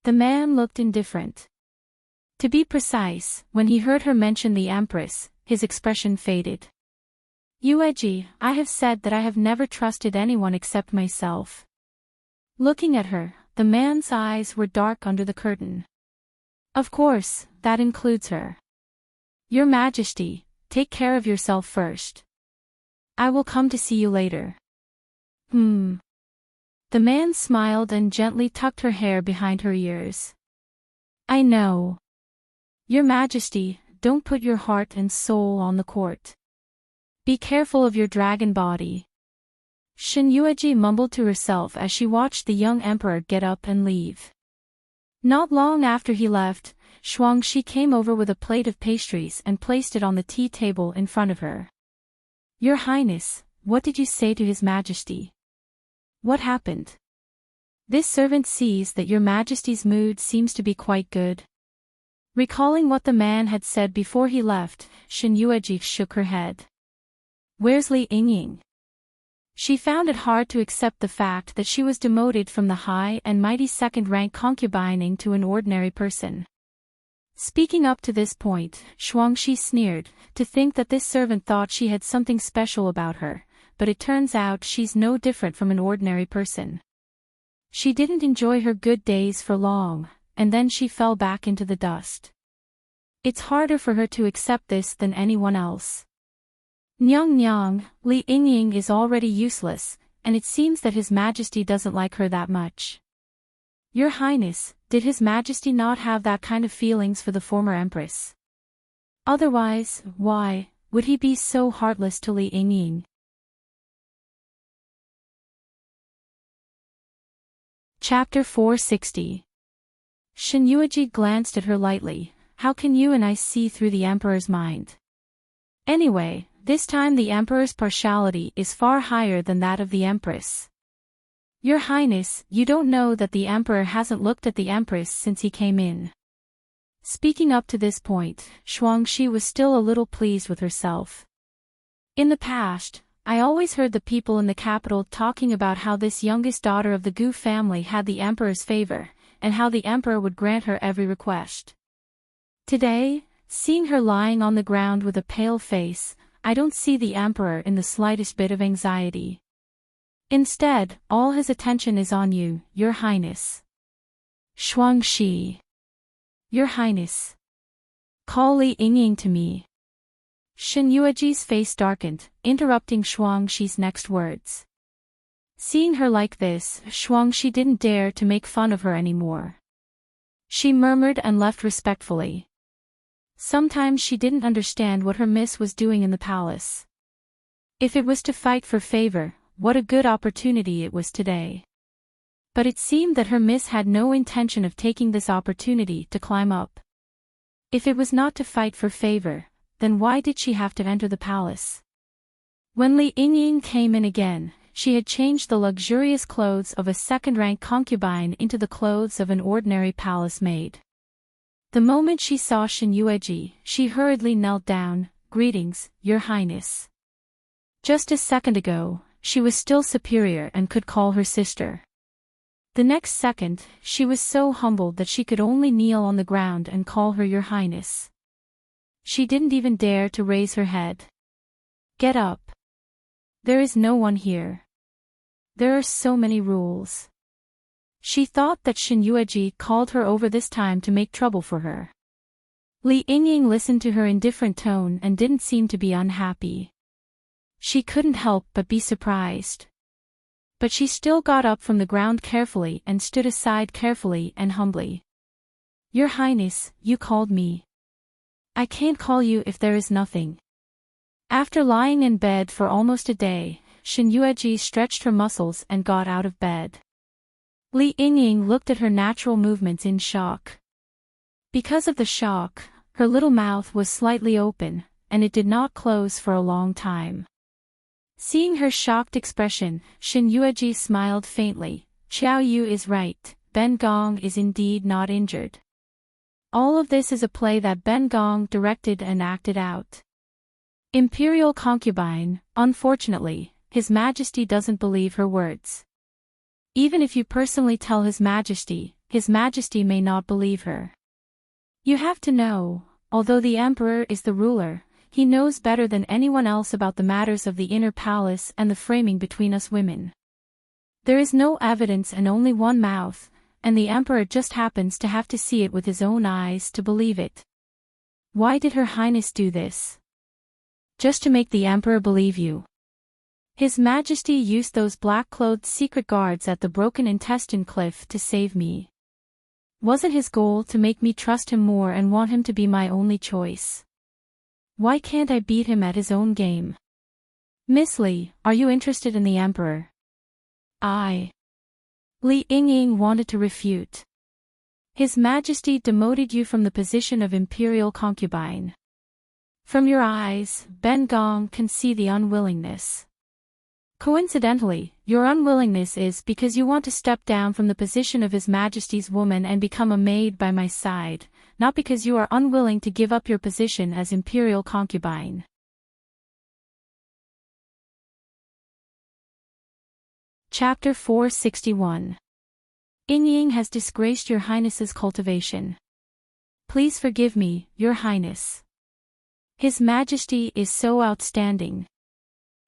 The man looked indifferent. To be precise, when he heard her mention the Empress, his expression faded. Yueji, I have said that I have never trusted anyone except myself. Looking at her, the man's eyes were dark under the curtain. Of course, that includes her. Your Majesty, take care of yourself first. I will come to see you later. The man smiled and gently tucked her hair behind her ears. I know. Your Majesty, don't put your heart and soul on the court. Be careful of your dragon body. Shinyueji mumbled to herself as she watched the young emperor get up and leave. Not long after he left, Shuangshi came over with a plate of pastries and placed it on the tea table in front of her. Your Highness, what did you say to His Majesty? What happened? This servant sees that your Majesty's mood seems to be quite good. Recalling what the man had said before he left, Shinyueji shook her head. Where's Li Yingying? She found it hard to accept the fact that she was demoted from the high and mighty second-rank concubining to an ordinary person. Speaking up to this point, Shuangshi sneered, to think that this servant thought she had something special about her, but it turns out she's no different from an ordinary person. She didn't enjoy her good days for long, and then she fell back into the dust. It's harder for her to accept this than anyone else. Nyang, Li Yingying is already useless, and it seems that His Majesty doesn't like her that much. Your Highness, did His Majesty not have that kind of feelings for the former Empress? Otherwise, why would he be so heartless to Li Yingying? Chapter 460. Shinyueji glanced at her lightly. How can you and I see through the Emperor's mind? Anyway, this time the Emperor's partiality is far higher than that of the Empress. Your Highness, you don't know that the Emperor hasn't looked at the Empress since he came in. Speaking up to this point, Shuangshi was still a little pleased with herself. In the past, I always heard the people in the capital talking about how this youngest daughter of the Gu family had the Emperor's favor, and how the Emperor would grant her every request. Today, seeing her lying on the ground with a pale face, I don't see the Emperor in the slightest bit of anxiety. Instead, all his attention is on you, Your Highness. Shuangshi. Your Highness. Call Li Yingying to me. Shinyueji's face darkened, interrupting Shuangshi's next words. Seeing her like this, Shuangshi didn't dare to make fun of her anymore. She murmured and left respectfully. Sometimes she didn't understand what her miss was doing in the palace. If it was to fight for favor, what a good opportunity it was today. But it seemed that her miss had no intention of taking this opportunity to climb up. If it was not to fight for favor, then why did she have to enter the palace? When Li Yingying came in again, she had changed the luxurious clothes of a second-rank concubine into the clothes of an ordinary palace maid. The moment she saw Shin Yueji, she hurriedly knelt down. "Greetings, Your Highness." Just a second ago, she was still superior and could call her sister. The next second, she was so humbled that she could only kneel on the ground and call her Your Highness. She didn't even dare to raise her head. "Get up. There is no one here. There are so many rules." She thought that Shin Yueji called her over this time to make trouble for her. Li Yingying listened to her indifferent tone and didn't seem to be unhappy. She couldn't help but be surprised. But she still got up from the ground carefully and stood aside carefully and humbly. "Your Highness, you called me. I can't call you if there is nothing." After lying in bed for almost a day, Shin Yueji stretched her muscles and got out of bed. Li Yingying looked at her natural movements in shock. Because of the shock, her little mouth was slightly open, and it did not close for a long time. Seeing her shocked expression, Shin Yueji smiled faintly. "Xiao Yu is right, Ben Gong is indeed not injured. All of this is a play that Ben Gong directed and acted out." Imperial concubine, unfortunately, His Majesty doesn't believe her words. Even if you personally tell His Majesty may not believe her. You have to know, although the Emperor is the ruler, he knows better than anyone else about the matters of the inner palace and the framing between us women. There is no evidence and only one mouth, and the Emperor just happens to have to see it with his own eyes to believe it. Why did Her Highness do this? Just to make the Emperor believe you. His Majesty used those black-clothed secret guards at the Broken Intestine Cliff to save me. Wasn't his goal to make me trust him more and want him to be my only choice? Why can't I beat him at his own game? Miss Li, are you interested in the Emperor? Li Yingying wanted to refute. His Majesty demoted you from the position of imperial concubine. From your eyes, Ben Gong can see the unwillingness. Coincidentally, your unwillingness is because you want to step down from the position of His Majesty's woman and become a maid by my side, not because you are unwilling to give up your position as imperial concubine. Chapter 461. Yingying has disgraced Your Highness's cultivation. Please forgive me, Your Highness. His Majesty is so outstanding.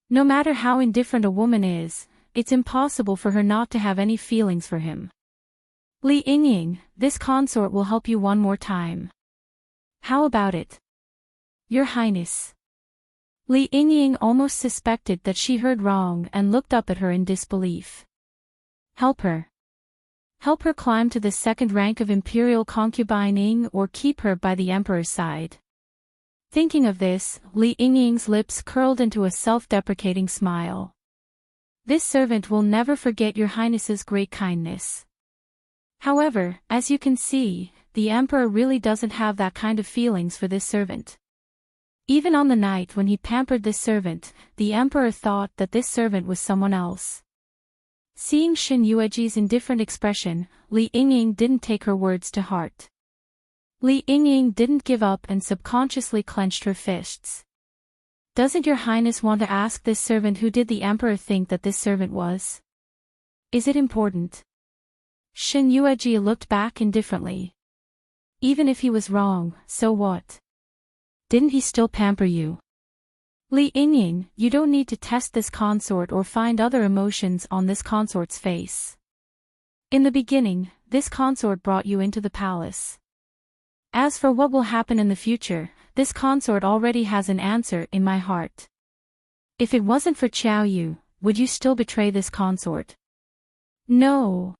No matter how indifferent a woman is, it's impossible for her not to have any feelings for him. Li Yingying, this consort will help you one more time. How about it? Your Highness. Li Yingying almost suspected that she heard wrong and looked up at her in disbelief. Help her. Help her climb to the second rank of imperial concubining or keep her by the Emperor's side. Thinking of this, Li Yingying's lips curled into a self-deprecating smile. This servant will never forget Your Highness's great kindness. However, as you can see, the Emperor really doesn't have that kind of feelings for this servant. Even on the night when he pampered this servant, the Emperor thought that this servant was someone else. Seeing Shin Yueji's indifferent expression, Li Yingying didn't take her words to heart. Li Yingying didn't give up and subconsciously clenched her fists. Doesn't Your Highness want to ask this servant who did the Emperor think that this servant was? Is it important? Shin Yueji looked back indifferently. Even if he was wrong, so what? Didn't he still pamper you? Li Yingying, you don't need to test this consort or find other emotions on this consort's face. In the beginning, this consort brought you into the palace. As for what will happen in the future, this consort already has an answer in my heart. If it wasn't for Xiao Yu, would you still betray this consort? No.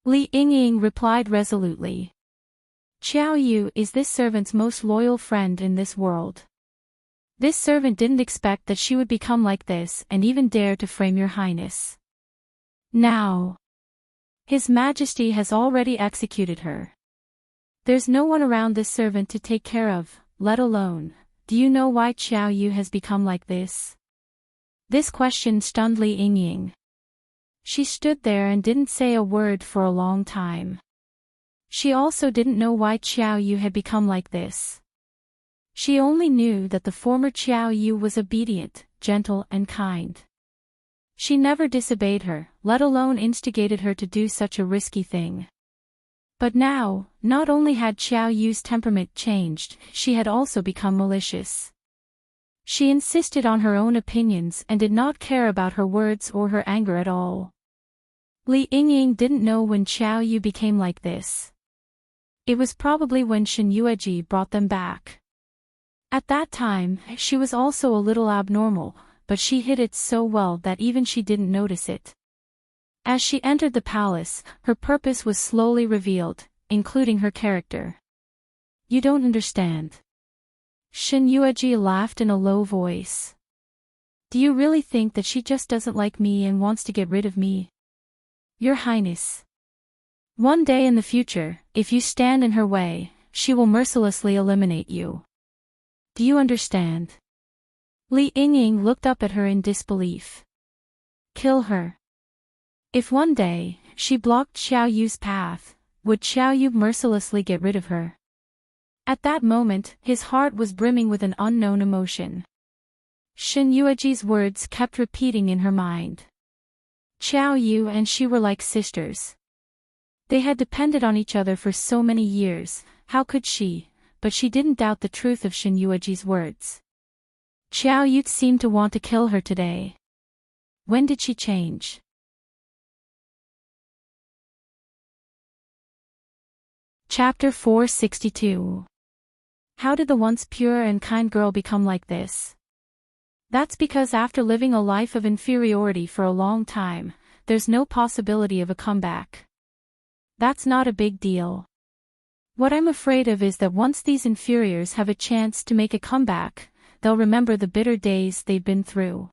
Li Yingying replied resolutely. Xiao Yu is this servant's most loyal friend in this world. This servant didn't expect that she would become like this and even dare to frame Your Highness. Now, His Majesty has already executed her. There's no one around this servant to take care of, let alone, do you know why Xiao Yu has become like this? This question stunned Li Yingying. She stood there and didn't say a word for a long time. She also didn't know why Qiao Yu had become like this. She only knew that the former Qiao Yu was obedient, gentle and kind. She never disobeyed her, let alone instigated her to do such a risky thing. But now, not only had Qiao Yu's temperament changed, she had also become malicious. She insisted on her own opinions and did not care about her words or her anger at all. Li Yingying didn't know when Qiao Yu became like this. It was probably when Shen Yueji brought them back. At that time, she was also a little abnormal, but she hid it so well that even she didn't notice it. As she entered the palace, her purpose was slowly revealed, including her character. You don't understand. Shen Yueji laughed in a low voice. Do you really think that she just doesn't like me and wants to get rid of me? Your Highness. One day in the future, if you stand in her way, she will mercilessly eliminate you. Do you understand? Li Yingying looked up at her in disbelief. Kill her. If one day, she blocked Qiao Yu's path, would Qiao Yu mercilessly get rid of her? At that moment, his heart was brimming with an unknown emotion. Shen Yueji's words kept repeating in her mind. Qiao Yu and she were like sisters. They had depended on each other for so many years, how could she? But she didn't doubt the truth of Shen Yueji's words. Qiao Yu seemed to want to kill her today. When did she change? Chapter 462. How did the once pure and kind girl become like this? That's because after living a life of inferiority for a long time, there's no possibility of a comeback. That's not a big deal. What I'm afraid of is that once these inferiors have a chance to make a comeback, they'll remember the bitter days they've been through.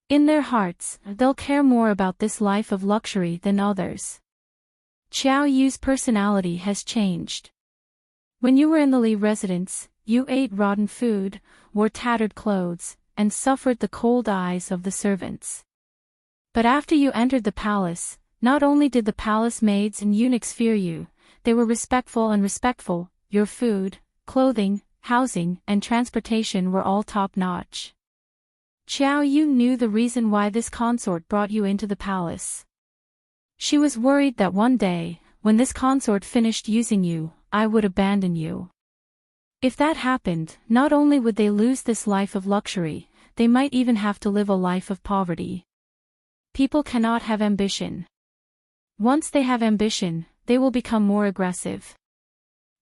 In their hearts, they'll care more about this life of luxury than others. Qiao Yu's personality has changed. When you were in the Li residence, you ate rotten food, wore tattered clothes, and suffered the cold eyes of the servants. But after you entered the palace, not only did the palace maids and eunuchs fear you, they were respectful and respectful. Your food, clothing, housing, and transportation were all top-notch. Qiao Yu knew the reason why this consort brought you into the palace. She was worried that one day, when this consort finished using you, I would abandon you. If that happened, not only would they lose this life of luxury, they might even have to live a life of poverty. People cannot have ambition. Once they have ambition, they will become more aggressive.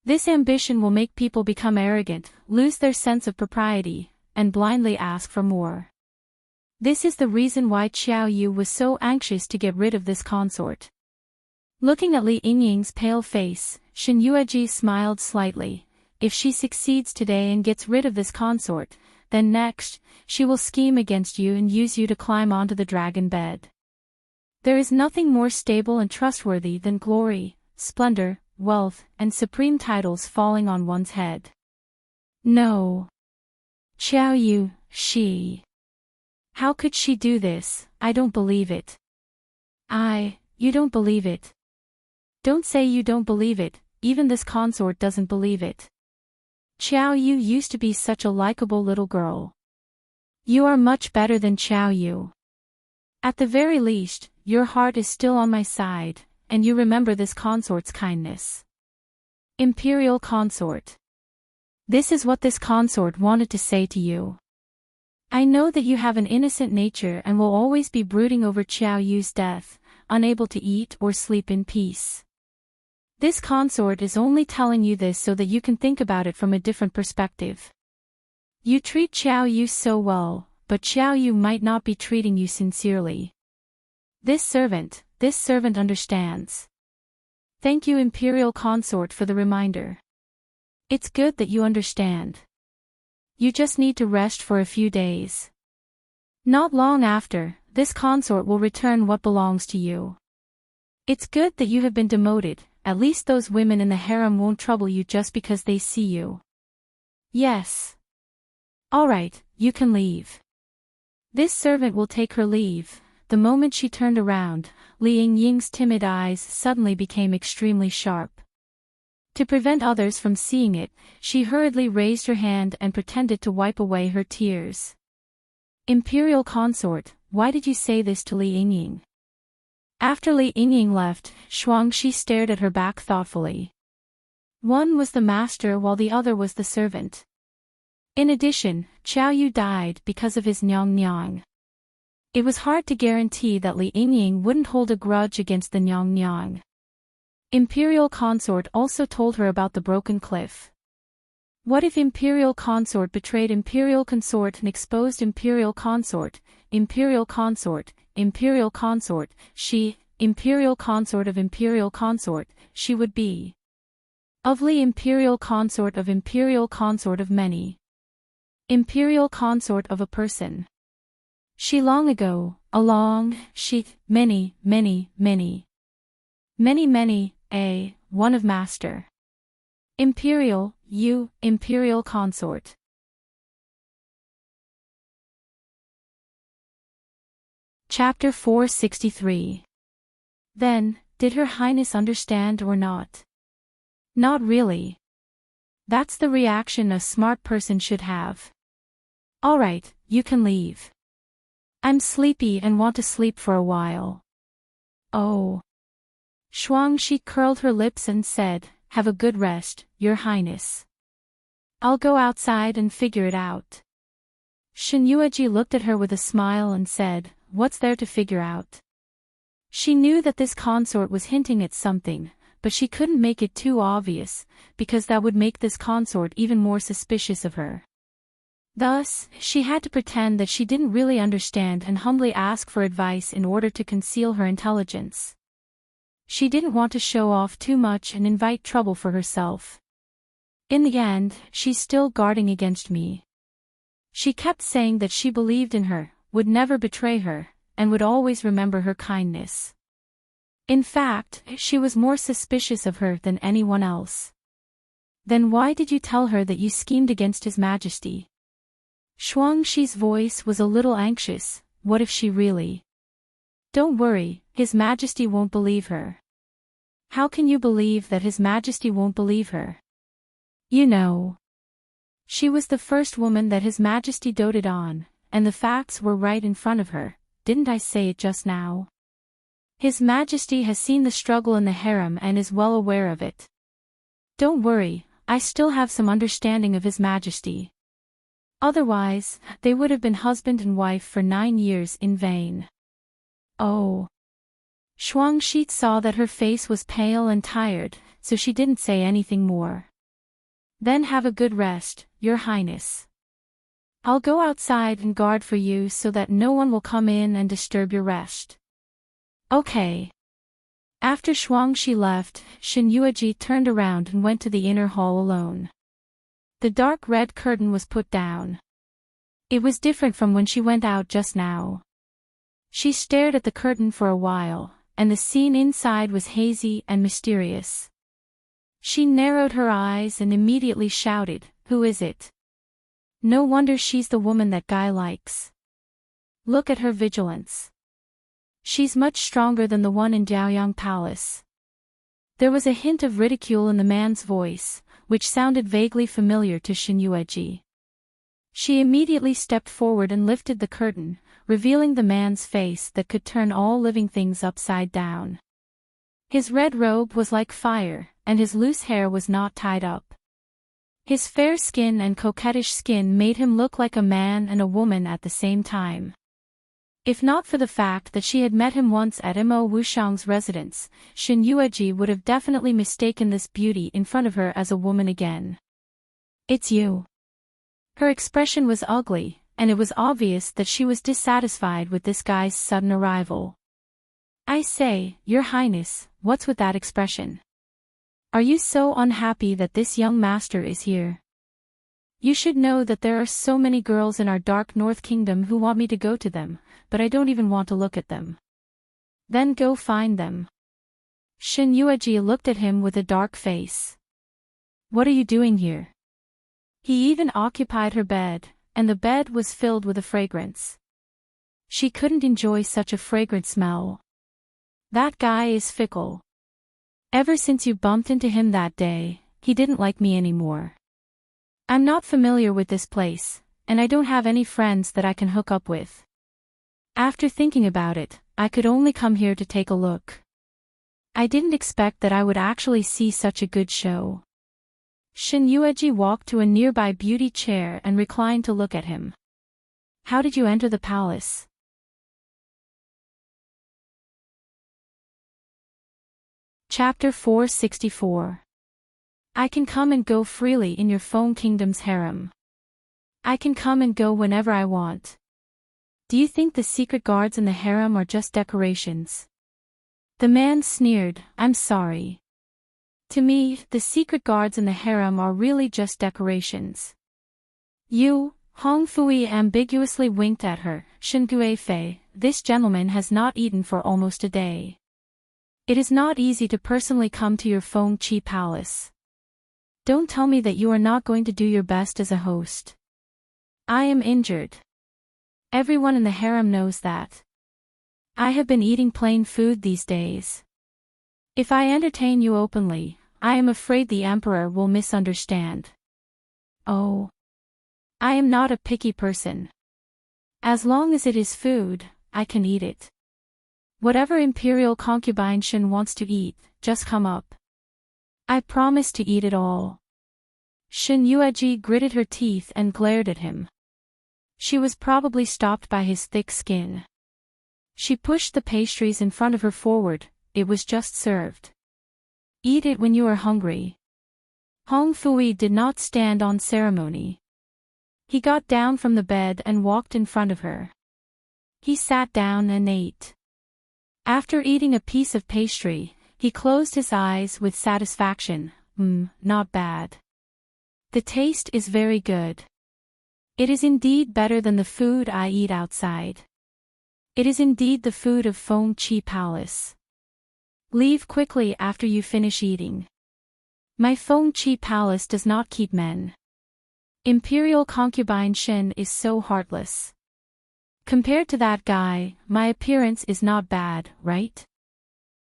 This ambition will make people become arrogant, lose their sense of propriety, and blindly ask for more. This is the reason why Qiao Yu was so anxious to get rid of this consort. Looking at Li Yingying's pale face, Shen Yueji smiled slightly. If she succeeds today and gets rid of this consort, then next, she will scheme against you and use you to climb onto the dragon bed. There is nothing more stable and trustworthy than glory, splendor, wealth, and supreme titles falling on one's head. No. Qiao Yu, she. How could she do this? I don't believe it. You don't believe it. Don't say you don't believe it, even this consort doesn't believe it. Qiao Yu used to be such a likable little girl. You are much better than Qiao Yu. At the very least, your heart is still on my side, and you remember this consort's kindness. Imperial consort. This is what this consort wanted to say to you. I know that you have an innocent nature and will always be brooding over Qiao Yu's death, unable to eat or sleep in peace. This consort is only telling you this so that you can think about it from a different perspective. You treat Qiao Yu so well, but Qiao Yu might not be treating you sincerely. This servant understands. Thank you, Imperial Consort, for the reminder. It's good that you understand. You just need to rest for a few days. Not long after, this consort will return what belongs to you. It's good that you have been demoted, at least those women in the harem won't trouble you just because they see you. Yes. Alright, you can leave. This servant will take her leave. The moment she turned around, Li Yingying's timid eyes suddenly became extremely sharp. To prevent others from seeing it, she hurriedly raised her hand and pretended to wipe away her tears. Imperial consort, why did you say this to Li Yingying? After Li Yingying left, Shuangxi stared at her back thoughtfully. One was the master while the other was the servant. In addition, Qiao Yu died because of his Nyang. It was hard to guarantee that Li Yingying wouldn't hold a grudge against the Nyang. Imperial consort also told her about the broken cliff. What if Imperial consort betrayed Imperial consort and exposed Imperial consort, Imperial consort, Imperial consort, she, Imperial consort of Imperial consort, she would be. Of Li Imperial consort of Imperial consort of many. Imperial consort of a person. She long ago, along, she, many, a, one of master. Imperial, you, Imperial consort. Chapter 463. Then, did Her Highness understand or not? Not really. That's the reaction a smart person should have. Alright, you can leave. I'm sleepy and want to sleep for a while. Oh. Shuangxi curled her lips and said, have a good rest, Your Highness. I'll go outside and figure it out. Shen Yueji looked at her with a smile and said, what's there to figure out? She knew that this consort was hinting at something, but she couldn't make it too obvious, because that would make this consort even more suspicious of her. Thus, she had to pretend that she didn't really understand and humbly ask for advice in order to conceal her intelligence. She didn't want to show off too much and invite trouble for herself. In the end, she's still guarding against me. She kept saying that she believed in her, would never betray her, and would always remember her kindness. In fact, she was more suspicious of her than anyone else. Then why did you tell her that you schemed against His Majesty? Shuangxi's voice was a little anxious. What if she really? Don't worry, His Majesty won't believe her. How can you believe that His Majesty won't believe her? You know. She was the first woman that His Majesty doted on, and the facts were right in front of her. Didn't I say it just now? His Majesty has seen the struggle in the harem and is well aware of it. Don't worry, I still have some understanding of His Majesty. Otherwise, they would have been husband and wife for 9 years in vain. Oh. Shuangxi saw that her face was pale and tired, so she didn't say anything more. Then have a good rest, Your Highness. I'll go outside and guard for you so that no one will come in and disturb your rest. Okay. After Shuangxi left, Shen Yueji turned around and went to the inner hall alone. The dark red curtain was put down. It was different from when she went out just now. She stared at the curtain for a while, and the scene inside was hazy and mysterious. She narrowed her eyes and immediately shouted, "Who is it? No wonder she's the woman that guy likes. Look at her vigilance. She's much stronger than the one in Jiaoyang Palace." There was a hint of ridicule in the man's voice, which sounded vaguely familiar to Shen Yueji. She immediately stepped forward and lifted the curtain, revealing the man's face that could turn all living things upside down. His red robe was like fire, and his loose hair was not tied up. His fair skin and coquettish skin made him look like a man and a woman at the same time. If not for the fact that she had met him once at Mo Wushang's residence, Shen Yueji would have definitely mistaken this beauty in front of her as a woman again. "It's you." Her expression was ugly, and it was obvious that she was dissatisfied with this guy's sudden arrival. "I say, Your Highness, what's with that expression? Are you so unhappy that this young master is here? You should know that there are so many girls in our dark North Kingdom who want me to go to them, but I don't even want to look at them." "Then go find them." Shen Yueji looked at him with a dark face. "What are you doing here?" He even occupied her bed, and the bed was filled with a fragrance. She couldn't enjoy such a fragrant smell. "That guy is fickle. Ever since you bumped into him that day, he didn't like me anymore. I'm not familiar with this place, and I don't have any friends that I can hook up with. After thinking about it, I could only come here to take a look. I didn't expect that I would actually see such a good show. Shin Yueji walked to a nearby beauty chair and reclined to look at him. How did you enter the palace? Chapter 464. I can come and go freely in your Foam Kingdom's harem. I can come and go whenever I want. Do you think the secret guards in the harem are just decorations? The man sneered, I'm sorry. To me, the secret guards in the harem are really just decorations. You, Hong Fui ambiguously winked at her, Shin Guifei, this gentleman has not eaten for almost a day. It is not easy to personally come to your Foam Chi palace. Don't tell me that you are not going to do your best as a host. I am injured. Everyone in the harem knows that. I have been eating plain food these days. If I entertain you openly, I am afraid the emperor will misunderstand. Oh. I am not a picky person. As long as it is food, I can eat it. Whatever imperial concubine Shin wants to eat, just come up. I promise to eat it all. Shin Yueji gritted her teeth and glared at him. She was probably stopped by his thick skin. She pushed the pastries in front of her forward, it was just served. Eat it when you are hungry. Hong Fui did not stand on ceremony. He got down from the bed and walked in front of her. He sat down and ate. After eating a piece of pastry, he closed his eyes with satisfaction. Not bad. The taste is very good. It is indeed better than the food I eat outside. It is indeed the food of Foam Chi Palace. Leave quickly after you finish eating. My Foam Chi Palace does not keep men. Imperial concubine Shin is so heartless. Compared to that guy, my appearance is not bad, right?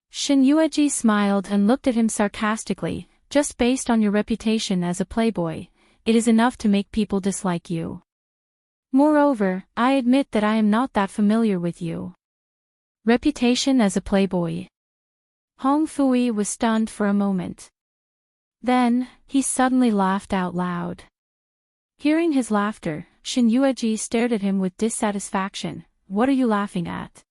Shin Yueji smiled and looked at him sarcastically, just based on your reputation as a playboy, it is enough to make people dislike you. Moreover, I admit that I am not that familiar with you. Reputation as a playboy. Hong Fui was stunned for a moment. Then, he suddenly laughed out loud. Hearing his laughter, Shin Yueji stared at him with dissatisfaction. What are you laughing at?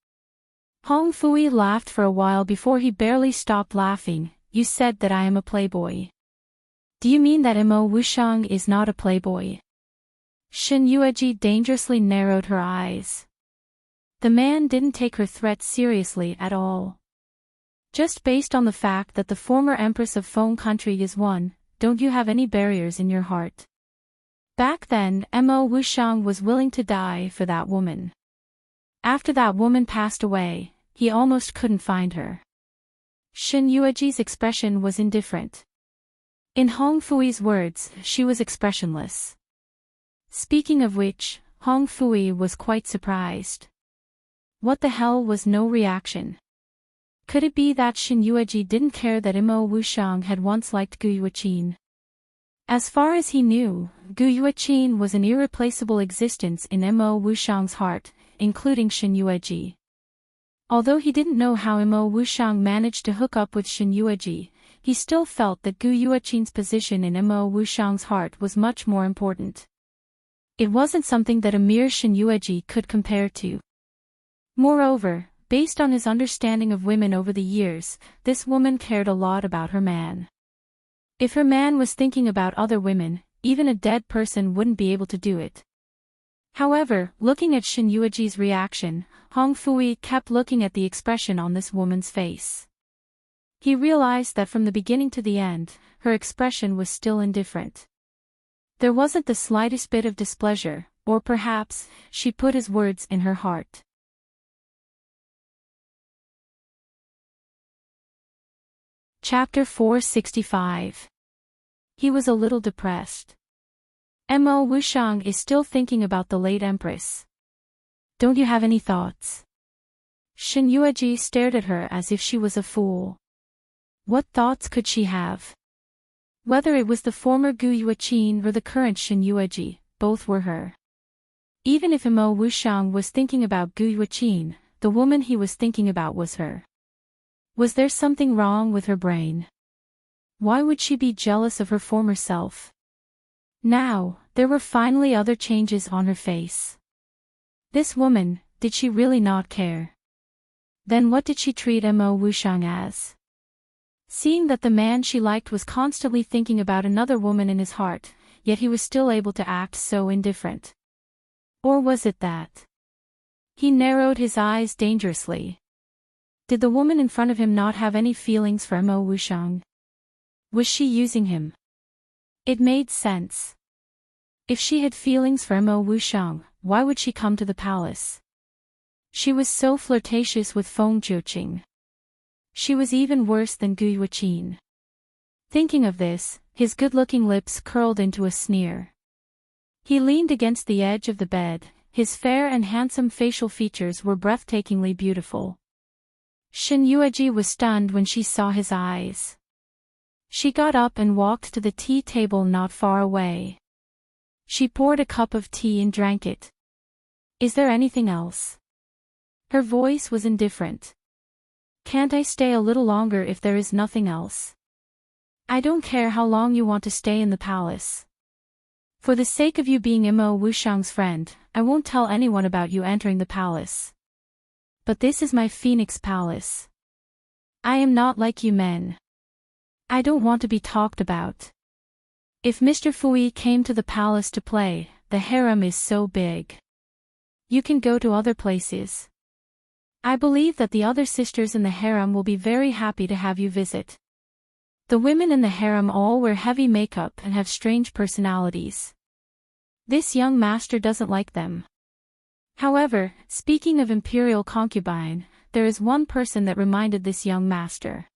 Hong Fui laughed for a while before he barely stopped laughing. You said that I am a playboy. Do you mean that Mo Wushang is not a playboy? Shin Yueji dangerously narrowed her eyes. The man didn't take her threat seriously at all. Just based on the fact that the former empress of Foam Country is one, don't you have any barriers in your heart? Back then, Mo Wushang was willing to die for that woman. After that woman passed away, he almost couldn't find her. Shin Yueji's expression was indifferent. In Hong Fui's words, she was expressionless. Speaking of which, Hong Fui was quite surprised. What the hell was no reaction? Could it be that Shin Yueji didn't care that Mo Wushang had once liked Gu Yueqin? As far as he knew, Gu Yueqin was an irreplaceable existence in Mo Wushang's heart, including Shin Yueji. Although he didn't know how Mo Wushang managed to hook up with Shin Yueji, he still felt that Gu Yueqin's position in Mo Wushang's heart was much more important. It wasn't something that a mere Shin Yueji could compare to. Moreover, based on his understanding of women over the years, this woman cared a lot about her man. If her man was thinking about other women, even a dead person wouldn't be able to do it. However, looking at Shin Yueji's reaction, Hong Fui kept looking at the expression on this woman's face. He realized that from the beginning to the end, her expression was still indifferent. There wasn't the slightest bit of displeasure, or perhaps, she put his words in her heart. Chapter 465. He was a little depressed. Mo Wushang is still thinking about the late empress. Don't you have any thoughts? Shin Yueji stared at her as if she was a fool. What thoughts could she have? Whether it was the former Gu Yuqin or the current Shen Yueji, both were her. Even if Mo Wuxiang was thinking about Gu Yuqin, the woman he was thinking about was her. Was there something wrong with her brain? Why would she be jealous of her former self? Now, there were finally other changes on her face. This woman, did she really not care? Then what did she treat Mo Wuxiang as? Seeing that the man she liked was constantly thinking about another woman in his heart, yet he was still able to act so indifferent. Or was it that? He narrowed his eyes dangerously. Did the woman in front of him not have any feelings for Mo Wuxiang? Was she using him? It made sense. If she had feelings for Mo Wuxiang, why would she come to the palace? She was so flirtatious with Feng Jiuqing. She was even worse than Gu Yuqin. Thinking of this, his good-looking lips curled into a sneer. He leaned against the edge of the bed, his fair and handsome facial features were breathtakingly beautiful. Shen Yueji was stunned when she saw his eyes. She got up and walked to the tea table not far away. She poured a cup of tea and drank it. Is there anything else? Her voice was indifferent. Can't I stay a little longer if there is nothing else? I don't care how long you want to stay in the palace. For the sake of you being Mo Wuxiang's friend, I won't tell anyone about you entering the palace. But this is my Phoenix Palace. I am not like you men. I don't want to be talked about. If Mr. Fui came to the palace to play, the harem is so big. You can go to other places. I believe that the other sisters in the harem will be very happy to have you visit. The women in the harem all wear heavy makeup and have strange personalities. This young master doesn't like them. However, speaking of imperial concubine, there is one person that reminded this young master.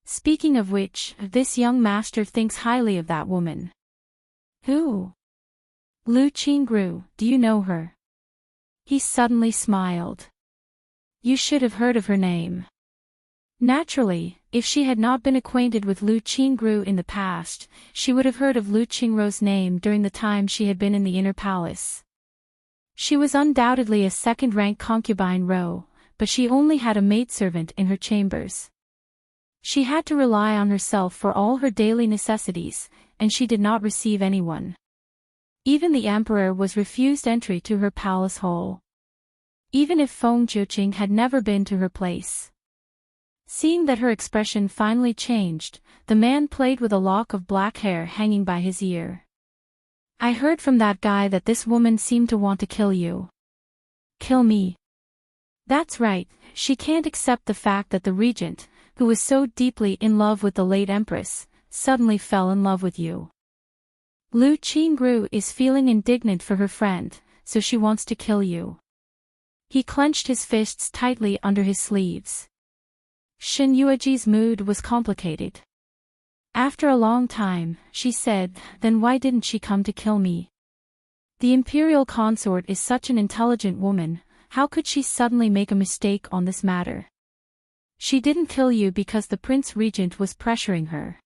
Speaking of which, this young master thinks highly of that woman. Who? Lu Qingru, do you know her? He suddenly smiled. You should have heard of her name. Naturally, if she had not been acquainted with Lu Qingru in the past, she would have heard of Lu Qingru's name during the time she had been in the inner palace. She was undoubtedly a second-rank concubine row, but she only had a maidservant in her chambers. She had to rely on herself for all her daily necessities, and she did not receive anyone. Even the emperor was refused entry to her palace hall. Even if Feng Jiuqing had never been to her place. Seeing that her expression finally changed, the man played with a lock of black hair hanging by his ear. I heard from that guy that this woman seemed to want to kill you. Kill me? That's right, she can't accept the fact that the regent, who was so deeply in love with the late empress, suddenly fell in love with you. Lu Qingru is feeling indignant for her friend, so she wants to kill you. He clenched his fists tightly under his sleeves. Shen Yueji's mood was complicated. After a long time, she said, then why didn't she come to kill me? The imperial consort is such an intelligent woman, how could she suddenly make a mistake on this matter? She didn't kill you because the prince regent was pressuring her.